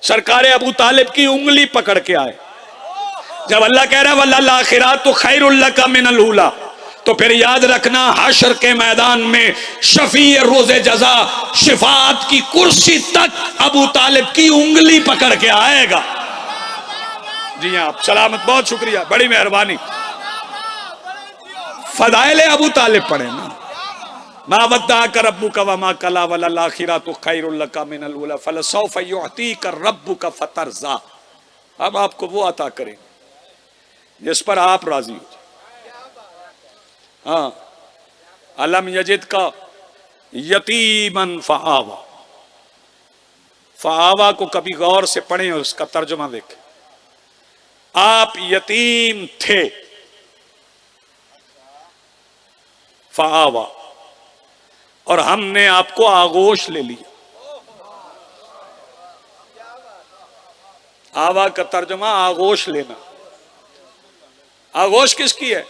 सरकारे अबू तालिब की उंगली पकड़ के आए। जब अल्लाह कह रहा है वल्लल आखिरातु खैरुल लका मिनल ऊला, तो फिर याद रखना हशर के मैदान में शफी रोज़े जजा शिफात की कुर्सी तक अबू तालिब की उंगली पकड़ के आएगा। जी आप सलामत, बहुत शुक्रिया, बड़ी मेहरबानी। फदाइले अबू तालिब पढ़े ना, मा वद्दअका रब्बुका वमा कला वलल आखिरातु खैरुल लका मिनल ऊला फलसौफ युअतीका रब्बुका फतरज़ा। अब आपको वो अता करेंगे जिस पर आप राजी हो। हाँ, अलम यजिद का यतीमन फ़आवा, फ़आवा को कभी गौर से पढ़ें, उसका तर्जुमा देखें। आप यतीम थे, फ़आवा, और हमने आपको आगोश ले लिया। आवा का तर्जुमा आगोश लेना। आगोश किसकी है?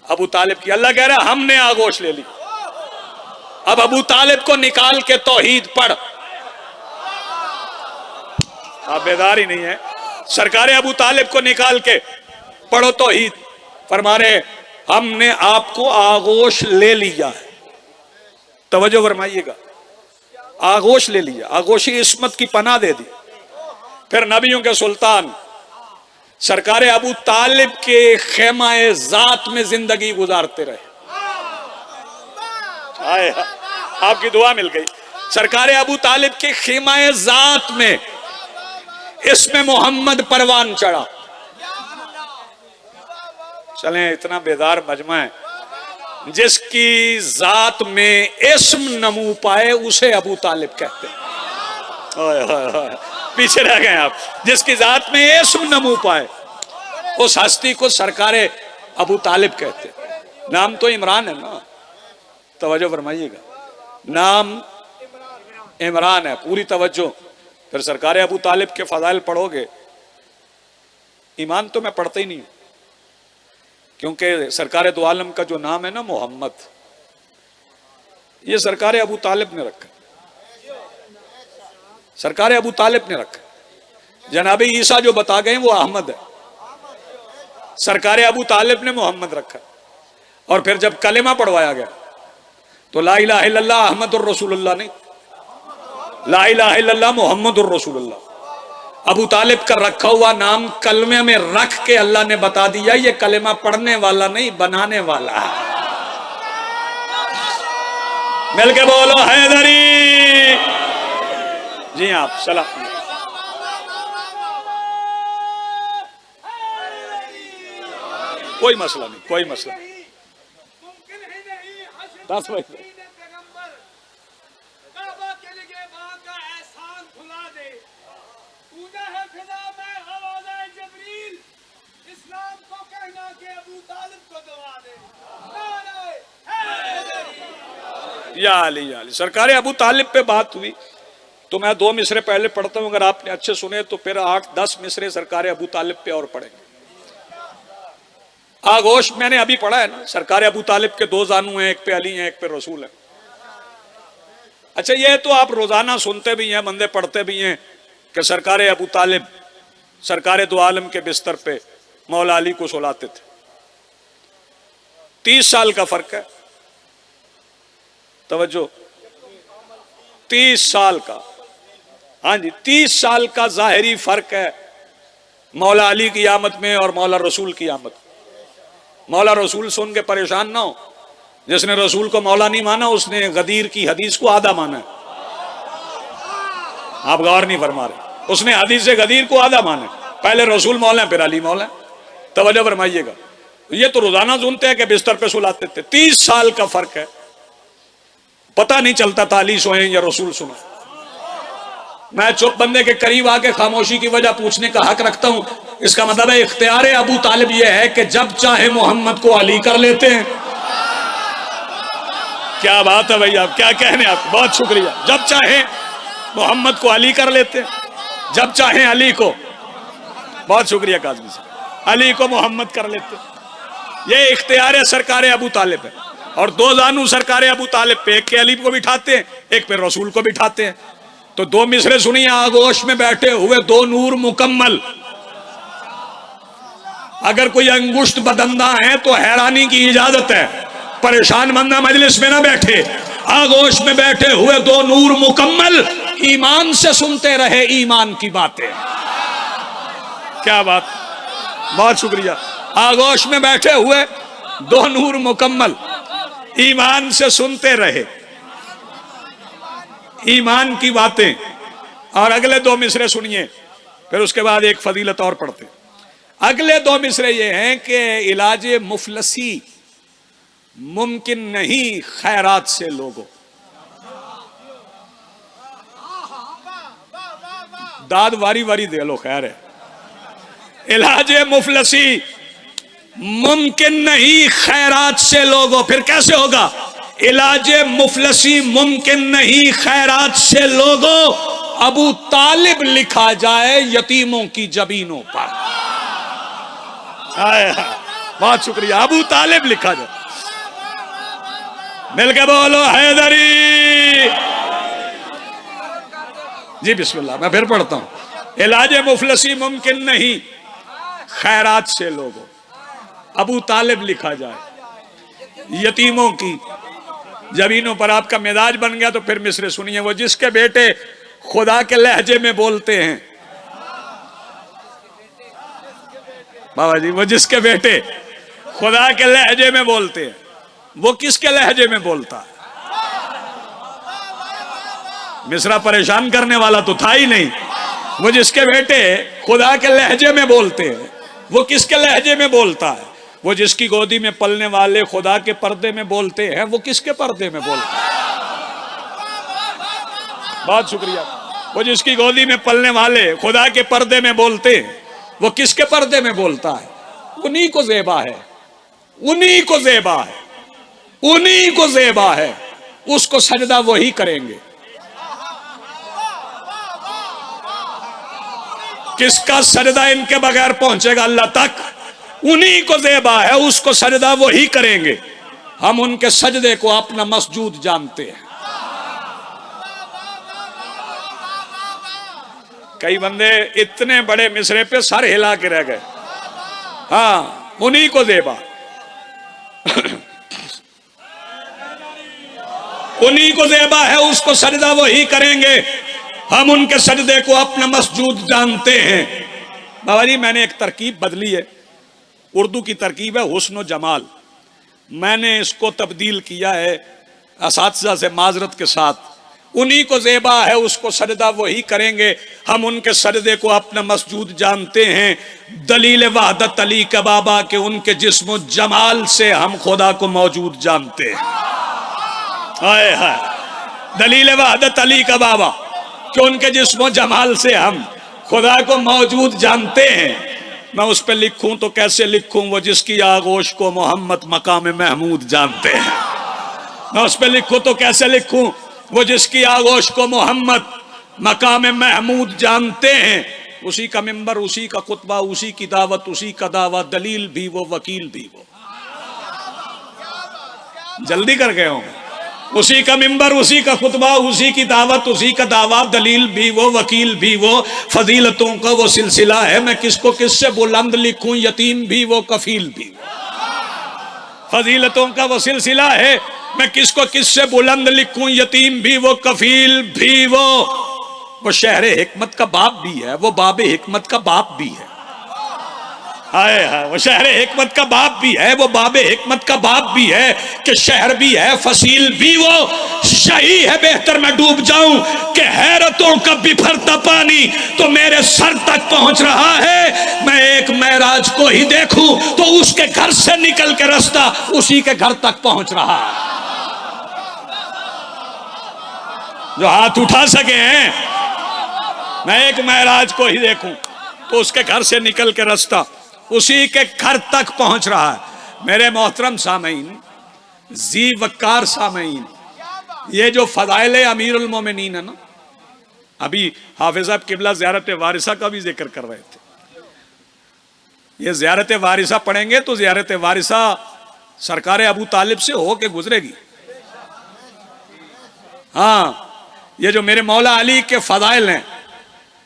अबू तालिब की। अल्लाह कह रहा है हमने आगोश ले ली। अब अबू तालिब को निकाल के तौहीद पढ़। आप बेदार ही नहीं है। सरकार अबू तालिब को निकाल के पढ़ो तौहीद। फरमा रहे हमने आपको आगोश ले लिया है। तवज्जो फरमाइएगा, आगोश ले लिया। आगोशी इस्मत की पनाह दे दी। फिर नबियों के सुल्तान सरकार अबू तालिब के खेमाए जात में जिंदगी गुजारते रहे। आए, आपकी दुआ मिल गई। सरकार अबू तालिब के खेमाए जात में इसमें मोहम्मद परवान चढ़ा। चलें, इतना बेदार मजमा है, जिसकी जात में इस्म नमू पाए उसे अबू तालिब कहते हैं। पीछे रह गए आप। जिसकी जात में इस्म नमू पाए उस हस्ती को सरकारे अबू तालिब कहते हैं। नाम तो इमरान है ना, तवज्जो फरमाइएगा, नाम इमरान है। पूरी तवज्जो। फिर सरकारे अबू तालिब के फजाइल पढ़ोगे। ईमान तो मैं पढ़ता ही नहीं हूं, क्योंकि सरकार दो आलम का जो नाम है ना मोहम्मद, ये सरकार अबू तालिब ने रखा। सरकार अबू तालिब ने रखा। जनाबे ईसा जो बता गए वो अहमद है, सरकार अबू तालिब ने मोहम्मद रखा। और फिर जब कलेमा पढ़वाया गया तो ला इलाहा इल्लल्लाह अहमदुर रसूलुल्लाह नहीं, ला इलाहा इल्लल्लाह मुहम्मदुर रसूलुल्लाह। अबू तालिब का रखा हुआ नाम कलमे में रख के अल्लाह ने बता दिया ये कलेमा पढ़ने वाला नहीं, बनाने वाला है। मिलके बोलो हैदरी। जी आप सलाम। कोई मसला नहीं, कोई मसला नहीं। 10 बजे या अली सरकार अबू तालिब पे बात हुई तो मैं 2 मिसरे पहले पढ़ता हूं, अगर आपने अच्छे सुने तो फिर 8-10 मिसरे सरकार अबू तालिब पे और पढ़ेंगे। आगोश मैंने अभी पढ़ा है ना, सरकार अबू तालिब के 2 जानू हैं, एक पे अली हैं, एक पे रसूल है। अच्छा, ये तो आप रोजाना सुनते भी हैं, बंदे पढ़ते भी हैं कि सरकार अबू तालिब सरकार दो आलम के बिस्तर पे मौला अली को सुलाते थे। 30 साल का फर्क है, तवज्जो, 30 साल का। हाँ जी, 30 साल का जाहिरी फर्क है मौला अली की आमद में और मौला रसूल की आमद। मौला रसूल सुन के परेशान ना हो। जिसने रसूल को मौला नहीं माना उसने गदीर की हदीस को आधा माना है। आप गौर नहीं फरमा रहे। उसने हदीस गदीर को आधा माना है। पहले रसूल मौला है, फिर अली मौला है। तवज्जो फरमाइएगा। ये तो रोजाना सुनते हैं कि बिस्तर पे सुलाते थे। 30 साल का फर्क है, पता नहीं चलता था अली सोए या रसूल सुना। मैं चुप बंदे के करीब आके खामोशी की वजह पूछने का हक रखता हूं। इसका मतलब है इख्तियार अबू तालिब यह है कि जब चाहे मोहम्मद को अली कर लेते हैं। क्या बात है भैया, क्या कहने आप, बहुत शुक्रिया। जब चाहे मोहम्मद को अली कर लेते हैं, जब चाहे अली को, बहुत शुक्रिया काज़मी साहब, अली को मोहम्मद कर लेते हैं। यह इख्तियार सरकार अबू तालिब है। और 2 जानू सरकार अबू तालिब पे, एक के अली को बिठाते हैं, एक पे रसूल को बिठाते हैं। तो 2 मिसरे सुनिए। आगोश में बैठे हुए 2 नूर मुकम्मल। अगर कोई अंगुष्ठ बदंदा है तो हैरानी की इजाजत है, परेशान बंदा मजलिस में ना बैठे। आगोश में बैठे हुए 2 नूर मुकम्मल ईमान से सुनते रहे ईमान की बातें। क्या बात, बहुत शुक्रिया। आगोश में बैठे हुए 2 नूर मुकम्मल ईमान से सुनते रहे ईमान की बातें। और अगले 2 मिसरे सुनिए, फिर उसके बाद एक फजीलत और पढ़ते। अगले 2 मिसरे ये हैं कि इलाजे मुफलसी मुमकिन नहीं खैरात से लोगों। दाद वारी वारी दे लो, खैर है। इलाजे मुफलसी मुमकिन नहीं खैरात से लोगों, फिर कैसे होगा? इलाजे मुफलसी मुमकिन नहीं खैरात से लोगों, अबू तालिब लिखा जाए यतीमों की जबीनों पर। हाय हाय, बहुत शुक्रिया। अबू तालिब लिखा जाए, मिलके बोलो हैदरी जी। बिस्मिल्लाह, मैं फिर पढ़ता हूं। इलाजे मुफलसी मुमकिन नहीं खैरात से लोगों, अबू तालिब लिखा जाए यतीमों की जमीनों पर। आपका मिजाज बन गया तो फिर मिसरे सुनिए। वो जिसके बेटे खुदा के लहजे में बोलते हैं, बाबा जी, वो जिसके बेटे खुदा के लहजे में बोलते हैं, वो किसके लहजे में बोलता है? मिसरा परेशान करने वाला तो था ही नहीं। वो जिसके बेटे खुदा के लहजे में बोलते हैं, वो किसके लहजे में बोलता है? वो जिसकी गोदी में पलने वाले खुदा के पर्दे में बोलते हैं, वो किसके पर्दे में बोलता है? बहुत शुक्रिया। वो जिसकी गोदी में पलने वाले खुदा के पर्दे में बोलते हैं, वो किसके पर्दे में बोलता है? उन्हीं को ज़ेबा है, उन्हीं को ज़ेबा है, उन्हीं को ज़ेबा है। उसको सजदा वही करेंगे। किसका सजदा इनके बगैर पहुंचेगा अल्लाह तक? उन्हीं को ज़ेबा है, उसको सजदा वही करेंगे। हम उनके सजदे को अपना मसजूद जानते हैं। कई बंदे इतने बड़े मिसरे पे सर हिला के रह गए। हाँ, उन्हीं को ज़ेबा, उन्हीं को ज़ेबा है, उसको सजदा वही करेंगे। हम उनके सजदे को अपना मसजूद जानते हैं। बाबा जी, मैंने एक तरकीब बदली है। उर्दू की तरकीब है हुस्न जमाल। मैंने इसको तब्दील किया है असातिज़ा से माजरत के साथ। उन्हीं को ज़ेबा है, उसको सजदा वही करेंगे। हम उनके सजदे को अपना मसजूद जानते हैं। दलील वहदत अली का बाबा के उनके जिस्म जमाल से हम खुदा को मौजूद जानते हैं। हाय हाय, दलील वहदत अली का बाबा कि उनके जिस्म जमाल से हम खुदा को मौजूद जानते हैं। मैं उस पर लिखूं तो कैसे लिखूं? वो जिसकी आगोश को मोहम्मद मकाम महमूद जानते हैं। मैं उस पर लिखूं तो कैसे लिखूं? वो जिसकी आगोश को मोहम्मद मकाम महमूद जानते हैं। उसी का मिंबर, उसी का खुतबा, उसी की दावत, उसी का दावा, दलील भी वो, वकील भी वो। जल्दी कर गए होंगे। उसी का मिंबर, उसी का खुतबा, उसी की दावत, उसी का दावा, दलील भी वो, वकील भी वो। फजीलतों का वो सिलसिला है, मैं किसको किससे बुलंद लिखूं? यतीम भी वो, कफील भी वो। फजीलतों का वो सिलसिला है, मैं किसको किससे बुलंद लिखूं? यतीम भी वो, कफील भी वो। वो शहर हिकमत का बाप भी है, वो बाबे हिकमत का बाप भी है। हाय हाय, वो शहर हिकमत का बाप भी है, वो बाबे हिकमत का बाप भी है। कि शहर भी है, फसील भी वो। सही है बेहतर मैं डूब जाऊं कि हैरतों का बिफरता पानी तो मेरे सर तक पहुंच रहा है। मैं एक महराज को ही देखूं तो उसके घर से निकल के रास्ता उसी के घर तक पहुंच रहा है। जो हाथ उठा सके हैं, मैं एक महराज को ही देखूं तो उसके घर से निकल के रास्ता उसी के घर तक पहुंच रहा है। मेरे मोहतरम सामईन, जी वक्कार सामईन, ये जो फदाइल अमीरुल मोमिनीन है ना, अभी हाफिज साहब किबला ज़ियारत वारिसा का भी जिक्र कर रहे थे। ये ज़ियारत वारिसा पढ़ेंगे तो ज़ियारत वारिसा सरकार अबू तालिब से हो के गुजरेगी। हाँ, ये जो मेरे मौला अली के फदाइल हैं,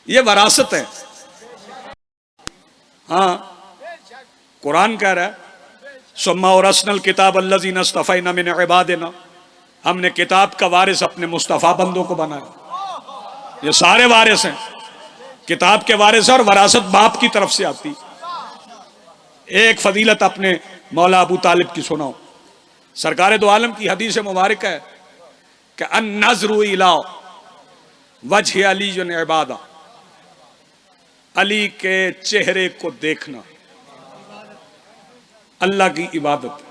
ये वरासत है। हाँ, कुरान कह रहा है, सुम्मा औरसनल किताब अल्लज़ीना इस्तफ़ैना मिन इबादिना, हमने किताब का वारिस अपने मुस्तफ़ा बंदों को बनाया। ये सारे वारिस हैं, किताब के वारिस और वरासत बाप की तरफ से आती। एक फजीलत अपने मौला अबू तालिब की सुनाओ। सरकार दो आलम की हदीस मुबारक है कि अन नज़रु इला वजह अली इबादा, अली के चेहरे को देखना अल्लाह की इबादत है।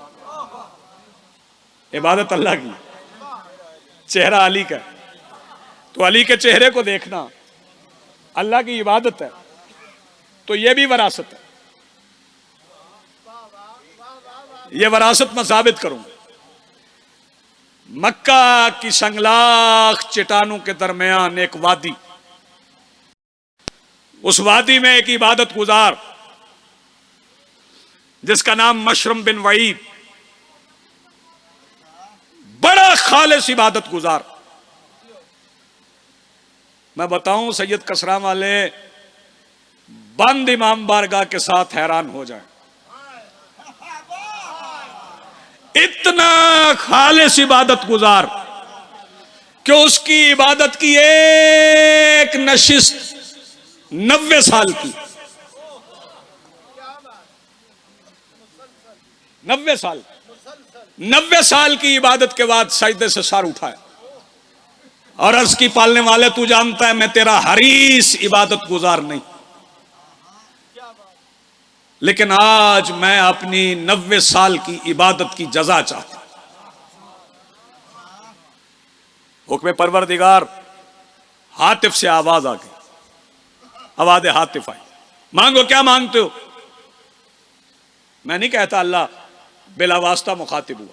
इबादत अल्लाह की, चेहरा अली का, तो अली के चेहरे को देखना अल्लाह की इबादत है। तो यह भी वरासत है। ये वरासत मैं साबित करूंगा। मक्का की संगलाख चट्टानों के दरमियान एक वादी, उस वादी में एक इबादत गुजार जिसका नाम मशरम बिन वईद, बड़ा खालिस इबादत गुजार। मैं बताऊं सैयद कसरा वाले बंद इमाम बारगाह के साथ हैरान हो जाए, इतना खालिस इबादत गुजार कि उसकी इबादत की एक नशिस्त 90 साल की, 90 साल की इबादत के बाद सजदे से सर उठाया और अर्ज की पालने वाले तू जानता है मैं तेरा हरीस इबादत गुजार नहीं, लेकिन आज मैं अपनी 90 साल की इबादत की जजा चाहता हूं। हुक्म परवरदिगार, हातिफ से आवाज आ गई, आवाज हातिफ आई, मांगो क्या मांगते हो। मैं नहीं कहता, अल्लाह बिला वास्ता मुखातिब हुआ,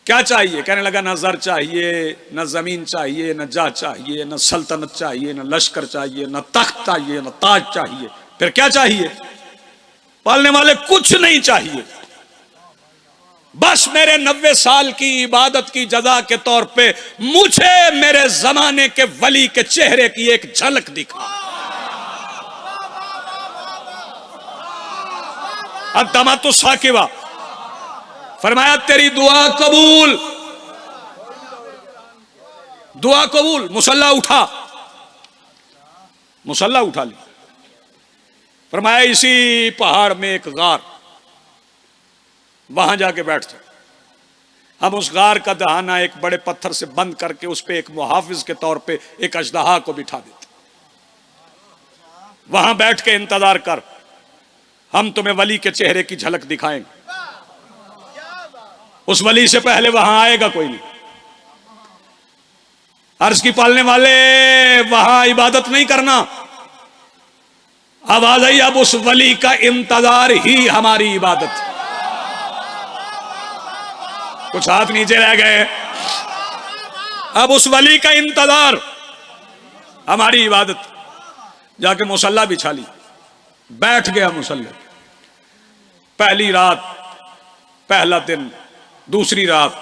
क्या चाहिए। कहने लगा न जर चाहिए, न जमीन चाहिए, न जा चाहिए, न सल्तनत चाहिए, न लश्कर चाहिए, न तख्त चाहिए, न ताज चाहिए, फिर क्या चाहिए। पालने वाले कुछ नहीं चाहिए, बस मेरे 90 साल की इबादत की जजा के तौर पे मुझे मेरे जमाने के वली के चेहरे की एक झलक दिखा। अद्दमा तो साकिबा, फरमाया तेरी दुआ कबूल, दुआ कबूल। मुसल्ला उठा, मुसल्ला उठा ली। फरमाया इसी पहाड़ में एक गार, वहां जाके बैठ जाए। हम उस गार का दहाना एक बड़े पत्थर से बंद करके उस पर एक मुहाफिज के तौर पे एक अजदहा को बिठा देते, वहां बैठ के इंतजार कर, हम तुम्हें वली के चेहरे की झलक दिखाएंगे। उस वली से पहले वहां आएगा कोई नहीं। अर्ज की पालने वाले वहां इबादत नहीं करना, अब आ जाइए, अब उस वली का इंतजार ही हमारी इबादत। कुछ हाथ नीचे रह गए, अब उस वली का इंतजार हमारी इबादत। जाके मुसल्ला बिछा ली, बैठ गया मुसल्ले। पहली रात पहला दिन, दूसरी रात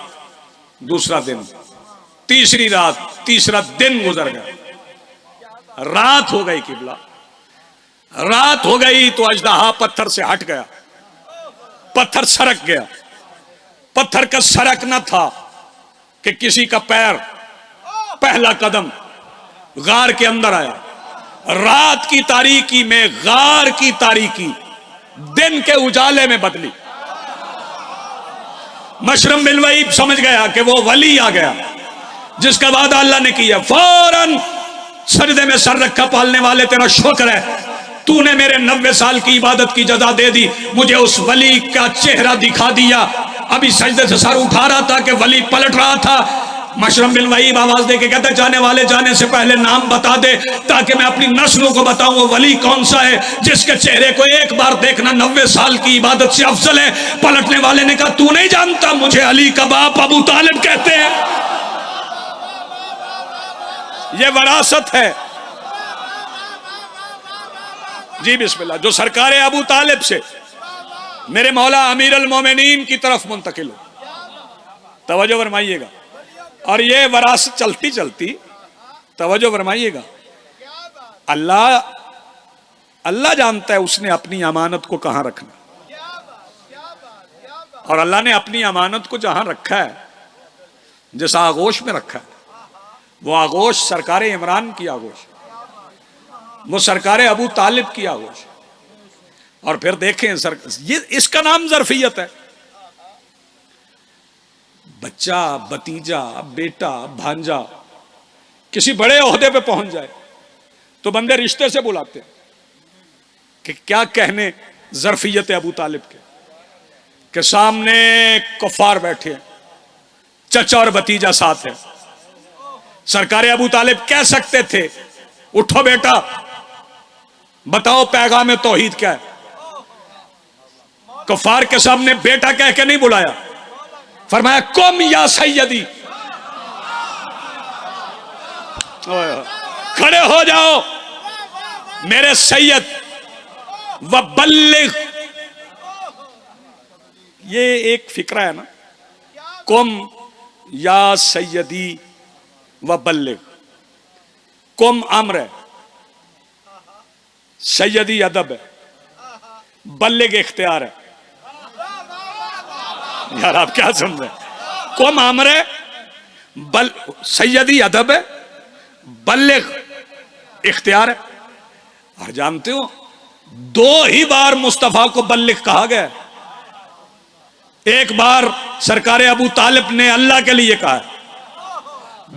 दूसरा दिन, तीसरी रात तीसरा दिन गुजर गया। रात हो गई किबला, रात हो गई तो अजदहा पत्थर से हट गया, पत्थर सरक गया। पत्थर का सरकना था कि किसी का पैर, पहला कदम गार के अंदर आया। रात की तारीकी में गार की तारीकी दिन के उजाले में बदली। मशरम बिन वईद समझ गया कि वो वली आ गया जिसका वादा अल्लाह ने किया। फौरन सजदे में सर रखा, पालने वाले तेरा शुक्र है, तूने मेरे 90 साल की इबादत की जजा दे दी, मुझे उस वली का चेहरा दिखा दिया। अभी सजदे से सर उठा रहा था कि वली पलट रहा था। मशरम बिन वईद आवाज दे के कहता, जाने वाले जाने से पहले नाम बता दे ताकि मैं अपनी नस्लों को बताऊं वो वली कौन सा है जिसके चेहरे को एक बार देखना 90 साल की इबादत से अफजल है। पलटने वाले ने कहा, तू नहीं जानता, मुझे अली का बाप अबू तालिब कहते हैं। ये वरासत है जी, बिस्मिल्लाह, जो सरकार अबू तालिब से मेरे मौला अमीर अल मोमिनीन की तरफ मुंतकिल हो। तवज्जो फरमाइएगा, और ये वरासत चलती चलती, तवज्जो फरमाइएगा, अल्लाह जानता है उसने अपनी अमानत को कहां रखना, और अल्लाह ने अपनी अमानत को जहां रखा है, जिस आगोश में रखा है, वो आगोश सरकार इमरान की आगोश, वो सरकार अबू तालिब की आगोश। और फिर देखें ये इसका नाम ज़रफियत है। बच्चा, भतीजा, बेटा, भांजा किसी बड़े ओहदे पे पहुंच जाए तो बंदे रिश्ते से बुलाते हैं कि क्या कहने ज़रफियत अबू तालिब के सामने कुफार बैठे हैं, चचा और भतीजा साथ है। सरकार अबू तालिब कह सकते थे, उठो बेटा, बताओ पैगाम तौहीद क्या है। कुफार के सामने बेटा कह के नहीं बुलाया, फरमाया कुम या सैयदी, खड़े हो जाओ मेरे सैयद, व बल्लिग। ये एक फिक्रा है ना, कुम या सैयदी व बल्लिग। कुम अम्र है, सैयदी अदब है, बल्लिग इख्तियार है। यार आप क्या समझे? कुम अम्र है, सैयदी अदब है, बल्लिग इख्तियार है। और जानते हो 2 ही बार मुस्तफा को बल्लिग कहा गया। एक बार सरकार अबू तालिब ने अल्लाह के लिए कहा,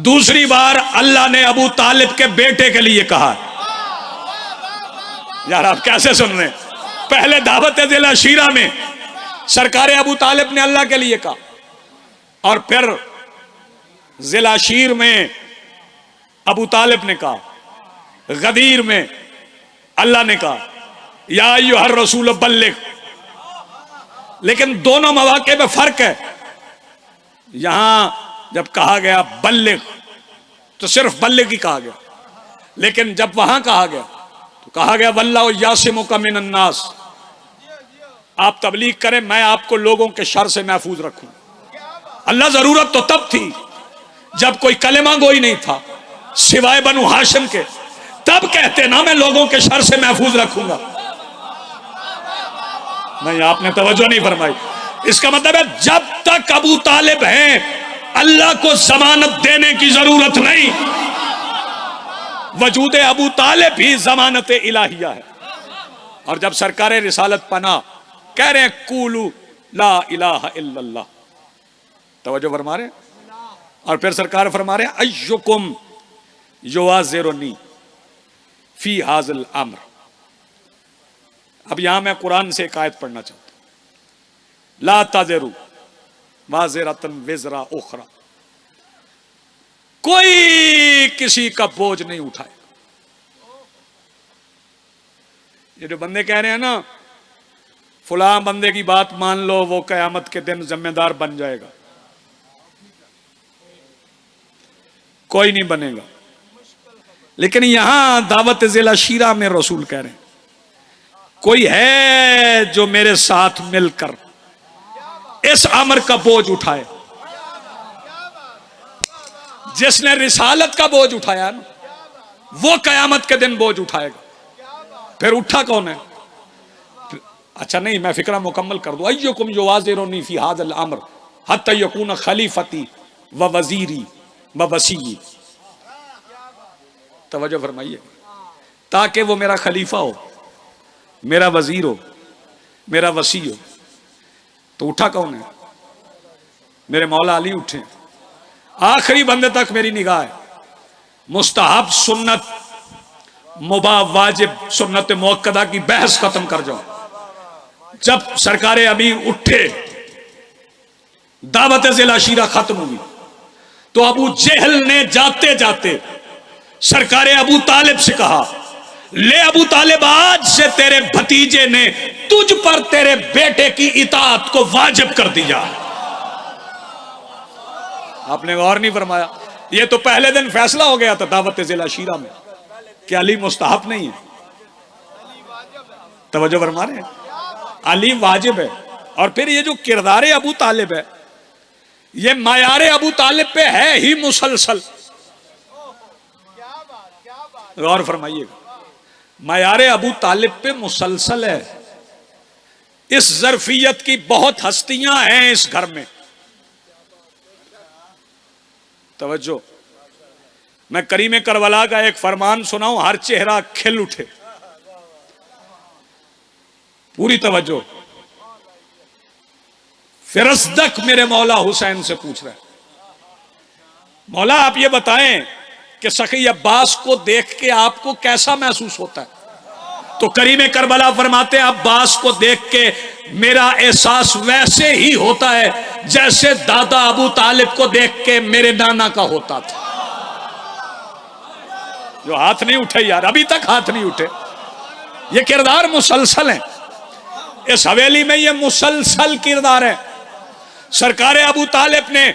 दूसरी बार अल्लाह ने अबू तालिब के बेटे के लिए कहा। यार आप कैसे सुन रहे हैं? पहले दावत जिला शीरा में सरकार अबू तालिब ने अल्लाह के लिए कहा, और फिर जिला शीर में अबू तालिब ने कहा, गदीर में अल्लाह ने कहा या अय्युहर रसूल बल्लिग। लेकिन दोनों मौके में फर्क है। यहां जब कहा गया बल्लिग तो सिर्फ बल्लिग ही कहा गया, लेकिन जब वहां कहा गया तो कहा गया वल्लाहु यासिमुका मिनन नास, आप तबलीग करें, मैं आपको लोगों के शर से महफूज रखूं। अल्लाह जरूरत तो तब थी जब कोई कलेमा गोई नहीं था सिवाय बनु हाशिम के, तब कहते ना मैं लोगों के शर से महफूज रखूंगा। नहीं, आपने तवज्जो नहीं फरमाई। इसका मतलब है जब तक अबू तालिब हैं अल्लाह को जमानत देने की जरूरत नहीं। वजूद अबू तालिब ही जमानत इलाहिया है। और जब सरकार रिसालत पना कह रहे हैं कूलू ला इलाहा इल्लल्लाह, तवज्जो फरमा रहे हैं। और फिर सरकार फरमा रहे हैं अय्युकुम युवाज़िरुनी फी हाज़िल अम्र। अब यहां मैं कुरान से एक आयत पढ़ना चाहता हूं, ला ताज़िरु वाज़िरतन विज़रा उखरा, कोई किसी का बोझ नहीं उठाएगा। ये जो बंदे कह रहे हैं ना फलां बंदे की बात मान लो वो कयामत के दिन जिम्मेदार बन जाएगा, कोई नहीं बनेगा। लेकिन यहां दावत जिला शीरा में रसूल कह रहे हैं कोई है जो मेरे साथ मिलकर इस अमर का बोझ उठाए। जिसने रिसालत का बोझ उठाया ना वो कयामत के दिन बोझ उठाएगा। फिर उठा कौन है? अच्छा नहीं, मैं फिक्रा मुकम्मल कर दूं। अय्युकुम युवाज़िरुनी फी हाज़िल अम्र हत्ता यकून खलीफती व वज़ीरी व वसीयी। तवज्जो फरमाइए, ताकि वो मेरा खलीफा हो, मेरा वजीर हो, मेरा वसी हो। तो उठा कौन है? मेरे मौला अली उठे। आखिरी बंदे तक मेरी निगाह है। मुस्तहब सुन्नत मुबाह वाजिब सुन्नत मुअक्कदा की बहस खत्म कर जाओ। जब सरकारे अमीर उठे, दावत जिला शीरा खत्म हुई, तो अबू जहल ने जाते जाते सरकारे अबू तालिब से कहा ले अबू तालिब, आज से तेरे भतीजे ने तुझ पर तेरे बेटे की इताअत को वाजिब कर दिया। आपने गौर नहीं फरमाया? ये तो पहले दिन फैसला हो गया था दावत जिला शीरा में कि अली मुस्तहब नहीं है। तवज्जो फरमा रहे हैं, अली वाजिब है। और फिर ये जो किरदारे अबू तालिब है ये मायारे अबू तालिब पे है ही मुसलसल। गौर फरमाइएगा, मायारे अबू तालिब पे मुसलसल है। इस ज़र्फियत की बहुत हस्तियां हैं इस घर में। तवज्जो, मैं करीम करबला का एक फरमान सुनाऊं, हर चेहरा खिल उठे। पूरी तवज्जो। फिरज़दक मेरे मौला हुसैन से पूछ रहे हैं, मौला आप ये बताएं कि सखी अब्बास को देख के आपको कैसा महसूस होता है? तो करीम करबला फरमाते हैं अब्बास को देख के मेरा एहसास वैसे ही होता है जैसे दादा अबू तालिब को देख के मेरे नाना का होता था। जो हाथ नहीं उठे यार, अभी तक हाथ नहीं उठे। ये किरदार मुसलसल है। इस हवेली में ये मुसलसल किरदार है। सरकार अबू तालिब ने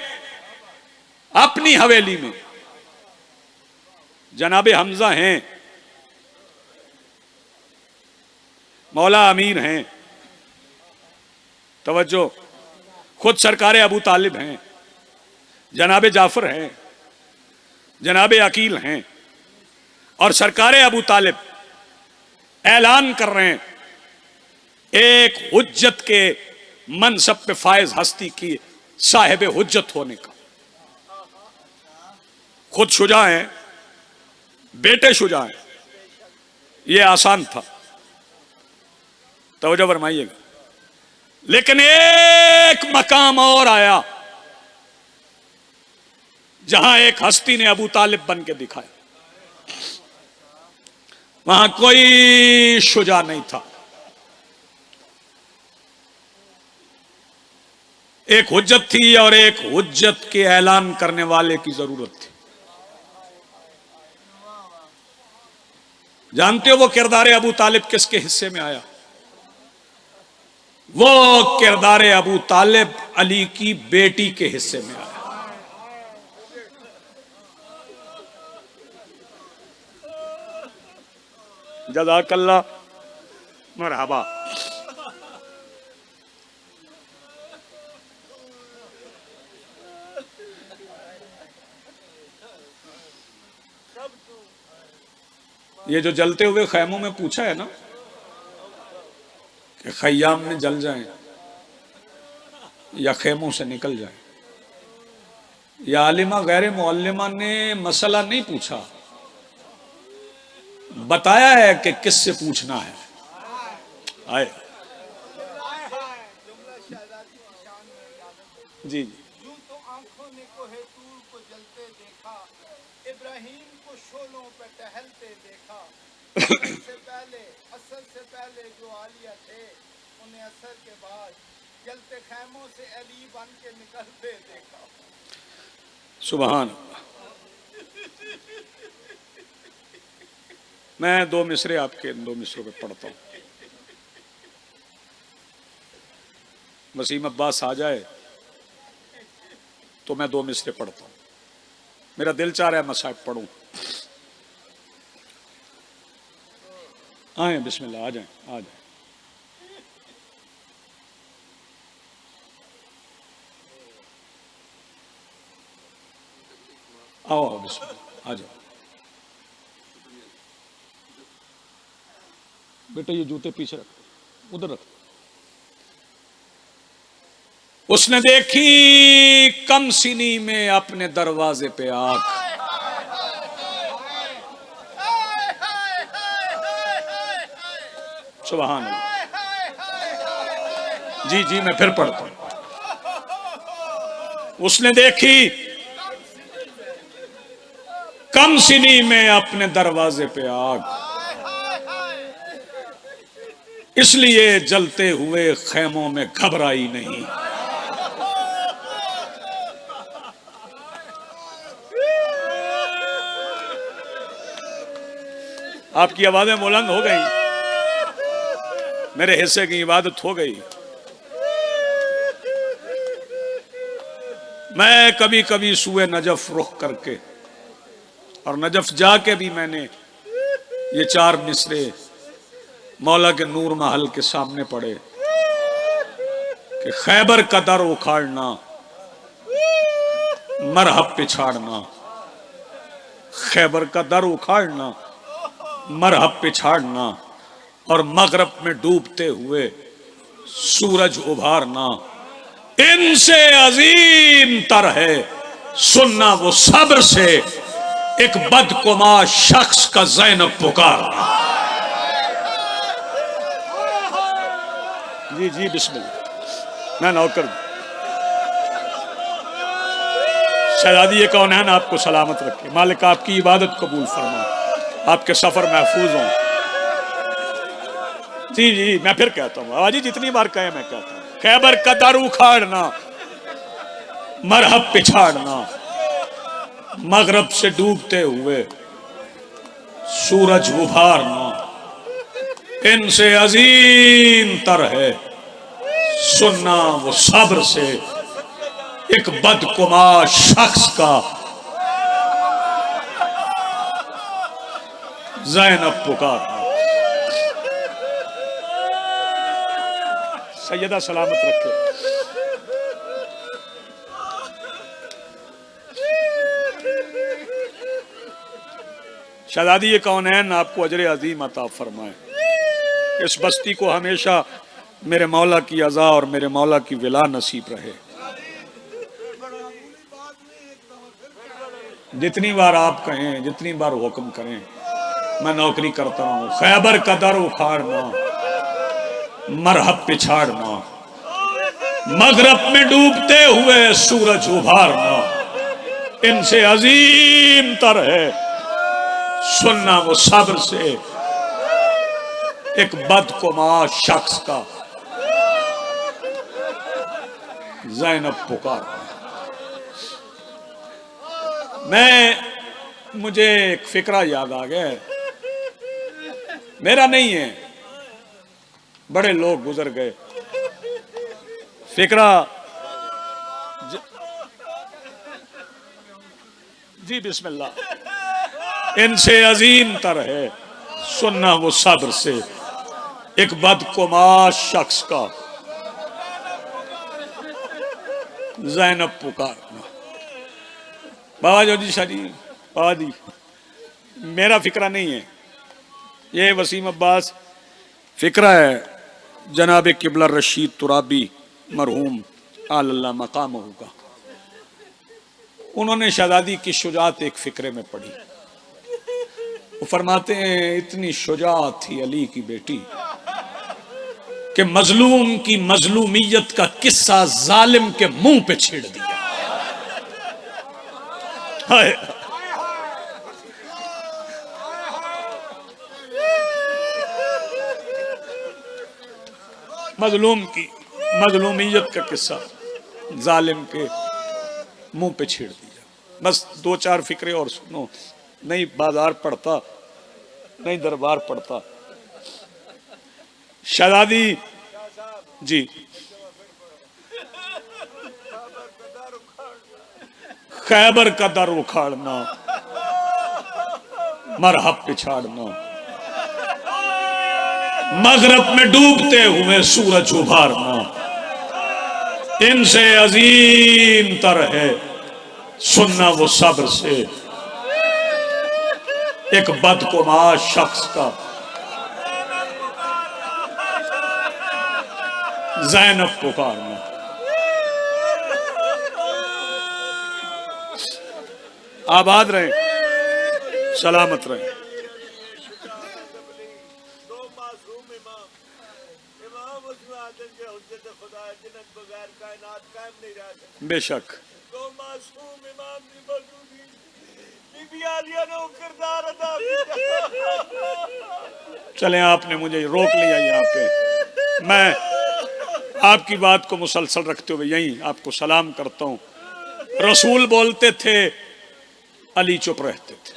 अपनी हवेली में जनाबे हमजा हैं, मौला अमीर हैं, तवज्जो, खुद सरकार अबू तालिब हैं, जनाबे जाफर हैं, जनाबे अकील हैं, और सरकार अबू तालिब ऐलान कर रहे हैं एक हुज्जत के मनसब पे फायज हस्ती की साहिब हुज्जत होने का। खुद शुजा हैं, बेटे शुजा हैं, यह आसान था, तवज्जो फरमाइएगा। लेकिन एक मकाम और आया जहां एक हस्ती ने अबू तालिब बन के दिखाया। वहां कोई शुजा नहीं था, एक हुज्जत थी और एक हुज्जत के ऐलान करने वाले की जरूरत थी। जानते हो वो किरदार अबू तालिब किसके हिस्से में आया? वो किरदार अबू तालिब अली की बेटी के हिस्से में आया। जज़ाकल्लाह, मरहबा। ये जो जलते हुए खैमों में पूछा है ना कि खयाम में जल जाएं या खेमों से निकल जाएं, या आलिमा गैर मुअल्लिमा ने मसला नहीं पूछा, बताया है कि किससे पूछना है। आए जी जी। यूं तो आंखों ने कोहे तूर को जलते देखा, इब्राहिम को शोलों पे टहलते देखा। असर से पहले जो आलिया थे, उन्हें असर के बाद जलते खैमों से अली बन के निकलते देखा। सुभान अल्लाह। मैं दो मिसरे आपके इन दो मिसरों पे पढ़ता हूं। वसीम अब्बास आ जाए तो मैं दो मिसरे पढ़ता हूं। मेरा दिल चाह रहा है मसाइब पढ़ूं। आए बिस्मिल्लाह, आ जाए आ जाए। आओ आओ बिस्मिल्लाह, आ जाओ। बेटा ये जूते पीछे रख, उधर रख। उसने देखी कम सिनी में अपने दरवाजे पे आग। सुभान अल्लाह। जी जी, मैं फिर पढ़ता हूं। उसने देखी कम सिनी में अपने दरवाजे पे आग, इसलिए जलते हुए खैमों में घबराई नहीं। आपकी आवाजें बुलंद हो गई, मेरे हिस्से की इबादत हो गई। मैं कभी कभी सुए नजफ रुख करके और नजफ जाके भी मैंने ये चार मिसरे मौला के नूर महल के सामने पड़े कि खैबर का दर उखाड़ना, मरहब पिछाड़ना, खैबर का दर उखाड़ना, मरहब पिछाड़ना और मगरब में डूबते हुए सूरज उभारना, इनसे अजीम तर है सुनना वो सब्र से एक बदकुमा शख्स का ज़ैनब पुकारना। जी जी बिस्मिल्लाह, मैं नौकर। शहजादी ये कौनैन आपको सलामत रखे, मालिक आपकी इबादत कबूल फरमाए, आपके सफर महफूज हों। जी जी, मैं फिर कहता हूँ, आवाजी जितनी बार कहे मैं कहता हूँ, खैबर का दर उखाड़ना, मरहब पिछाड़ना, मगरब से डूबते हुए सूरज उभारना, इनसे अजीम तर है सुनना वो सब्र से एक बदकुमार शख्स का। ज़ैनब पुकार, सैयदा सलामत रखे। शहजादी कौनैन आपको अजर अजीम अता फरमाए। इस बस्ती को हमेशा मेरे मौला की अज़ा और मेरे मौला की विला नसीब रहे। जितनी बार आप कहें, जितनी बार हुक्म करें, मैं नौकरी करता हूं। खैबर का दर उखाड़ना, मरहब पिछाड़ना, मगरब में डूबते हुए सूरज उभारना, इनसे अजीम तर है सुनना वो सब्र से एक बदकुमार शख्स का। ज़ैनब पुकार। मुझे एक फिक्रा याद आ गया, मेरा नहीं है, बड़े लोग गुजर गए। फिक्रा जी बिस्मिल्लाह। इनसे अजीम तर है सुनना वो सब्र से एक बदकुमार शख्स का। ज़ैनब पुकारना। बाबा जोजी शाह जी, बाबा जी, मेरा फिक्रा नहीं है, ये वसीम अब्बास फिक्रा है जनाब किबला रशीद तुराबी मरहूम आल्ला मकाम होगा। उन्होंने शहजादी की शुजात एक फिक्रे में पढ़ी। वो फरमाते हैं इतनी शुजात थी अली की बेटी कि मजलूम की मजलूमियत का किस्सा जालिम के मुंह पे छेड़ दिया। हाय मजलूम की मजलूमियत का किस्सा जालिम के मुंह पे छेड़ दिया। बस दो चार फिक्रे और सुनो, नहीं बाजार पड़ता, नहीं दरबार पड़ता। शहजादी जी, खैबर का दर उखाड़ना, मरहब पिछाड़ना, मगरब में डूबते हुए सूरज उभारना, इनसे अजीम तर है सुनना वो सब्र से एक बदकुमार शख्स का। ज़ैनब पुकारना। आबाद रहे, सलामत रहे। बेशक चले, आपने मुझे रोक लिया यहाँ पे। मैं आपकी बात को मुसलसल रखते हुए यहीं आपको सलाम करता हूँ। रसूल बोलते थे, अली चुप रहते थे।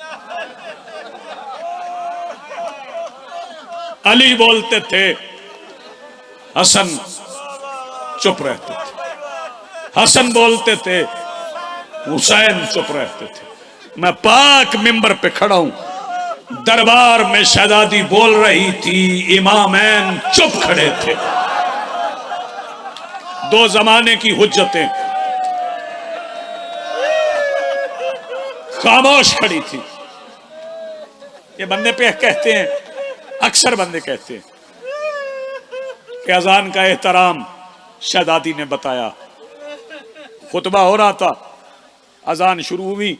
अली बोलते थे, हसन चुप रहते थे। हसन बोलते थे, हुसैन चुप रहते थे। मैं पाक मिंबर पे खड़ा हूं, दरबार में शहजादी बोल रही थी, इमामैन चुप खड़े थे। दो जमाने की हुज्जतें खामोश खड़ी थी। ये बंदे पे कहते हैं, अक्सर बंदे कहते हैं कि अजान का एहतराम शहजादी ने बताया। खुतबा हो रहा था, अजान शुरू हुई,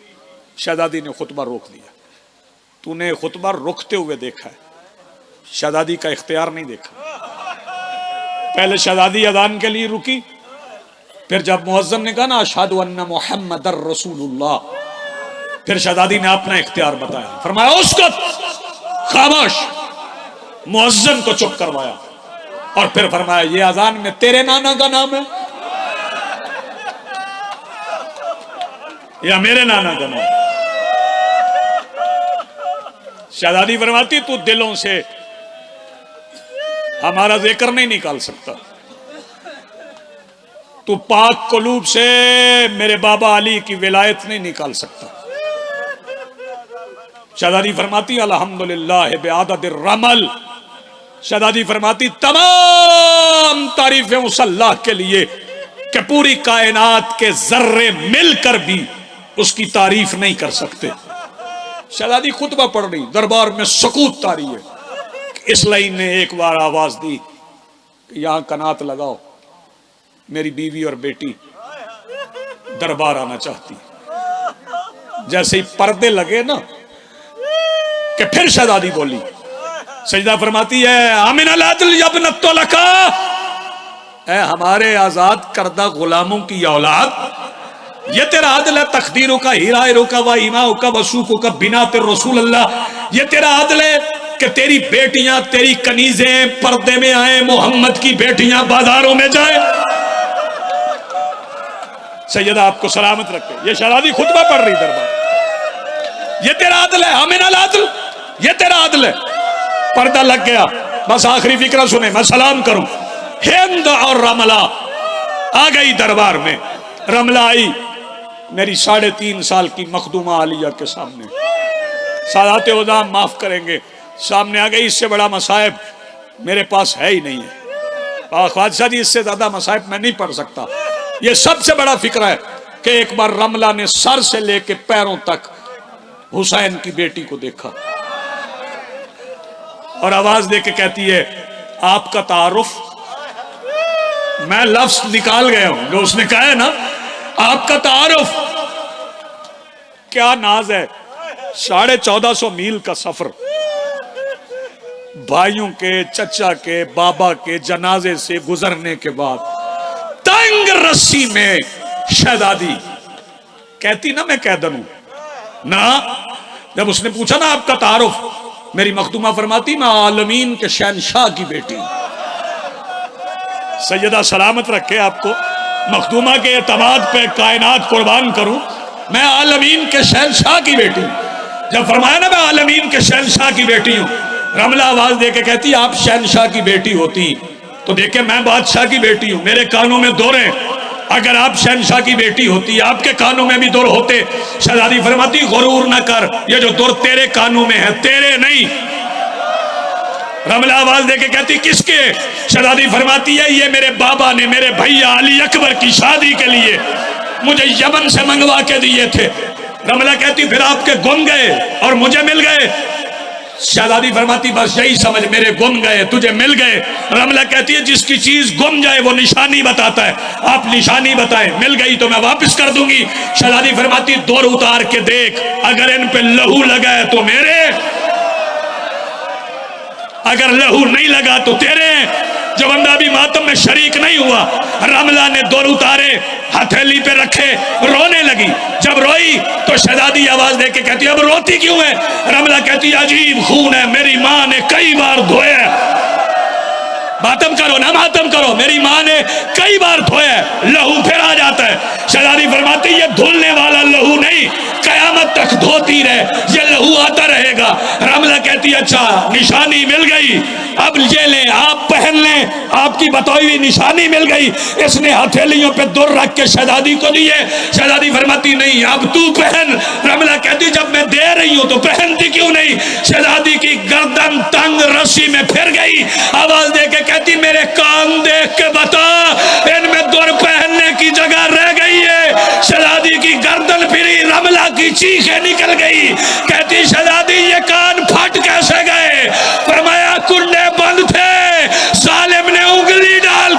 शहजादी ने खुतबा रोक दिया। तूने खुतबा रुकते हुए देखा है, शहजादी का इख्तियार नहीं देखा। पहले शहजादी अजान के लिए रुकी, फिर जब मुअज्जिन ने कहा ना अशहदु अन्ना मुहम्मदर रसूलुल्लाह, फिर शहजादी ने अपना इख्तियार बताया। फरमाया उसको खामोश, मुअज्जिन को चुप करवाया और फिर फरमाया ये अजान में तेरे नाना का नाम है या मेरे नाना का नाम। शहजादी फरमाती तू दिलों से हमारा जिक्र नहीं निकाल सकता। तू पाक कुलूब से मेरे बाबा अली की विलायत नहीं निकाल सकता। शहजादी फरमाती अल्हम्दुलिल्लाह बिआदद रमल। शहजादी फरमाती तमाम तारीफें उस अल्लाह के लिए कि पूरी कायनात के जर्रे मिलकर भी उसकी तारीफ नहीं कर सकते। शहजादी खुतबा पढ़ रही, दरबार में सकूत तारी है। इस लाइन ने एक बार आवाज दी कि यहां कनात लगाओ, मेरी बीवी और बेटी दरबार आना चाहती। जैसे ही पर्दे लगे ना कि फिर शहजादी बोली, सजदा फरमाती है आमिन अल-अदल यब्नत तलका, ऐ हमारे आजाद करदा गुलामों की औलाद, ये तेरा आदल है। तकदीरों का हीरायरों का व ईमाओं का वसूकों का बिना तेरे रसूल अल्लाह, ये तेरा आदल है कि तेरी बेटियां तेरी कनीजें पर्दे में आए, मोहम्मद की बेटियां बाजारों में जाए। सैयदा आपको सलामत रखे। ये शहजादी खुतबा पढ़ रही दरबार, ये तेरा आदल है आमिन अल-अदल, ये तेरा आदल है। पर्दा लग गया, बस आखिरी फिक्रा सुने, मैं सलाम करूं। हिंद और रमला आ गई दरबार में। रमला आई मेरी 3.5 साल की मखदूमा आलिया के सामने। सादात उज़ाम माफ करेंगे, सामने आ गई। इससे बड़ा मसाइब मेरे पास है ही नहीं है ख्वाजा जी, इससे ज्यादा मसाइब मैं नहीं पढ़ सकता। ये सबसे बड़ा फिक्र है कि एक बार रमला ने सर से लेके पैरों तक हुसैन की बेटी को देखा और आवाज दे के कहती है आपका तारुफ। मैं लफ्ज निकाल गया हूं जो उसने कहा है ना, आपका तारुफ। क्या नाज है, 1450 मील का सफर, भाइयों के चचा के बाबा के जनाजे से गुजरने के बाद तंग रस्सी में शहजादी कहती ना मैं कैदन हूं ना। जब उसने पूछा ना आपका तारुफ, मेरी मखदूमा फरमाती मैं आलमीन के शहनशाह की बेटी। सैयदा सलामत रखे आपको, मखदूमा के एतमाद पे कायनात कुर्बान करूं, मैं आलमीन के शहनशाह की बेटी। जब फरमाया ना मैं आलमीन के शहनशाह की बेटी हूं, रमला आवाज दे के कहती आप शहनशाह की बेटी होती तो देखे मैं बादशाह की बेटी हूं, मेरे कानों में दौर है। अगर आप शहनशाह की बेटी होती आपके कानों में भी दौर होते। शहजादी फरमाती गुरूर न कर, ये जो दौर तेरे कानों में है तेरे नहीं। रमला आवाज देके कहती किसके? शहजादी फरमाती है ये मेरे बाबा ने मेरे भैया अली अकबर की शादी के लिए मुझे यमन से मंगवा के दिए थे। रमला कहती फिर आपके गुम गए और मुझे मिल गए। शहजादी फरमाती बस यही समझ, मेरे गुम गए तुझे मिल गए। रमला कहती है जिसकी चीज गुम जाए वो निशानी बताता है, आप निशानी बताएं, मिल गई तो मैं वापस कर दूंगी। शहजादी फरमाती दौर उतार के देख, अगर इन पे लहू लगा है तो मेरे, अगर लहू नहीं लगा तो तेरे। जो बंदा भी मातम में शरीक नहीं हुआ, रमला ने दौर उतारे, हथेली पे रखे, रोने लगी। जब रोई तो शहजादी आवाज देके कहती अब रोती क्यों है? रमला कहती अजीब खून है, मेरी माँ ने कई बार धोया। मातम करो ना, मातम करो, मेरी माँ ने कई बार धोया, लहू फिर आ जाता है। शहजादी फरमाती ये धुलने वाला लहू नहीं, कयामत तक धोती रहे, ये लहू आता रहेगा। रमला कहती अच्छा निशानी मिल गई, अब ये ले आप पहन लें, आपकी बताई हुई निशानी मिल गई। इसने हथेलियों पे दुर रख के शहजादी को दिए। शहजादी फरमाती नहीं अब तू पहन। रमला कहती जब मैं दे रही हूं तो पहनती क्यों नहीं? शहजादी की गर्दन तंग रस्सी में फिर गई। आवाज दे के कहती मेरे कान देख के बता, इनमें दुर पहनने की जगह रह गई है। शहजादी की गर्दन फिरी, रमला की चीखें निकल गई। कहती शहजादी ये कान फट कैसे गए? फरमाया कुंडे बंद थे, जालिम ने उंगली डाल।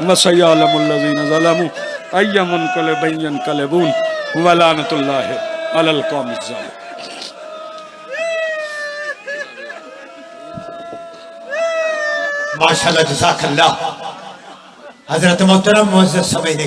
वसय्यलमुल्लज़ीना ज़लमू अय्यमुनक़लबून वलानतुल्लाहि अलल कौमिज़ ज़ालिम। माशाअल्लाह, जज़ाकल्लाह। हजरत मोहतरम मुअज़्ज़ज़ समझने के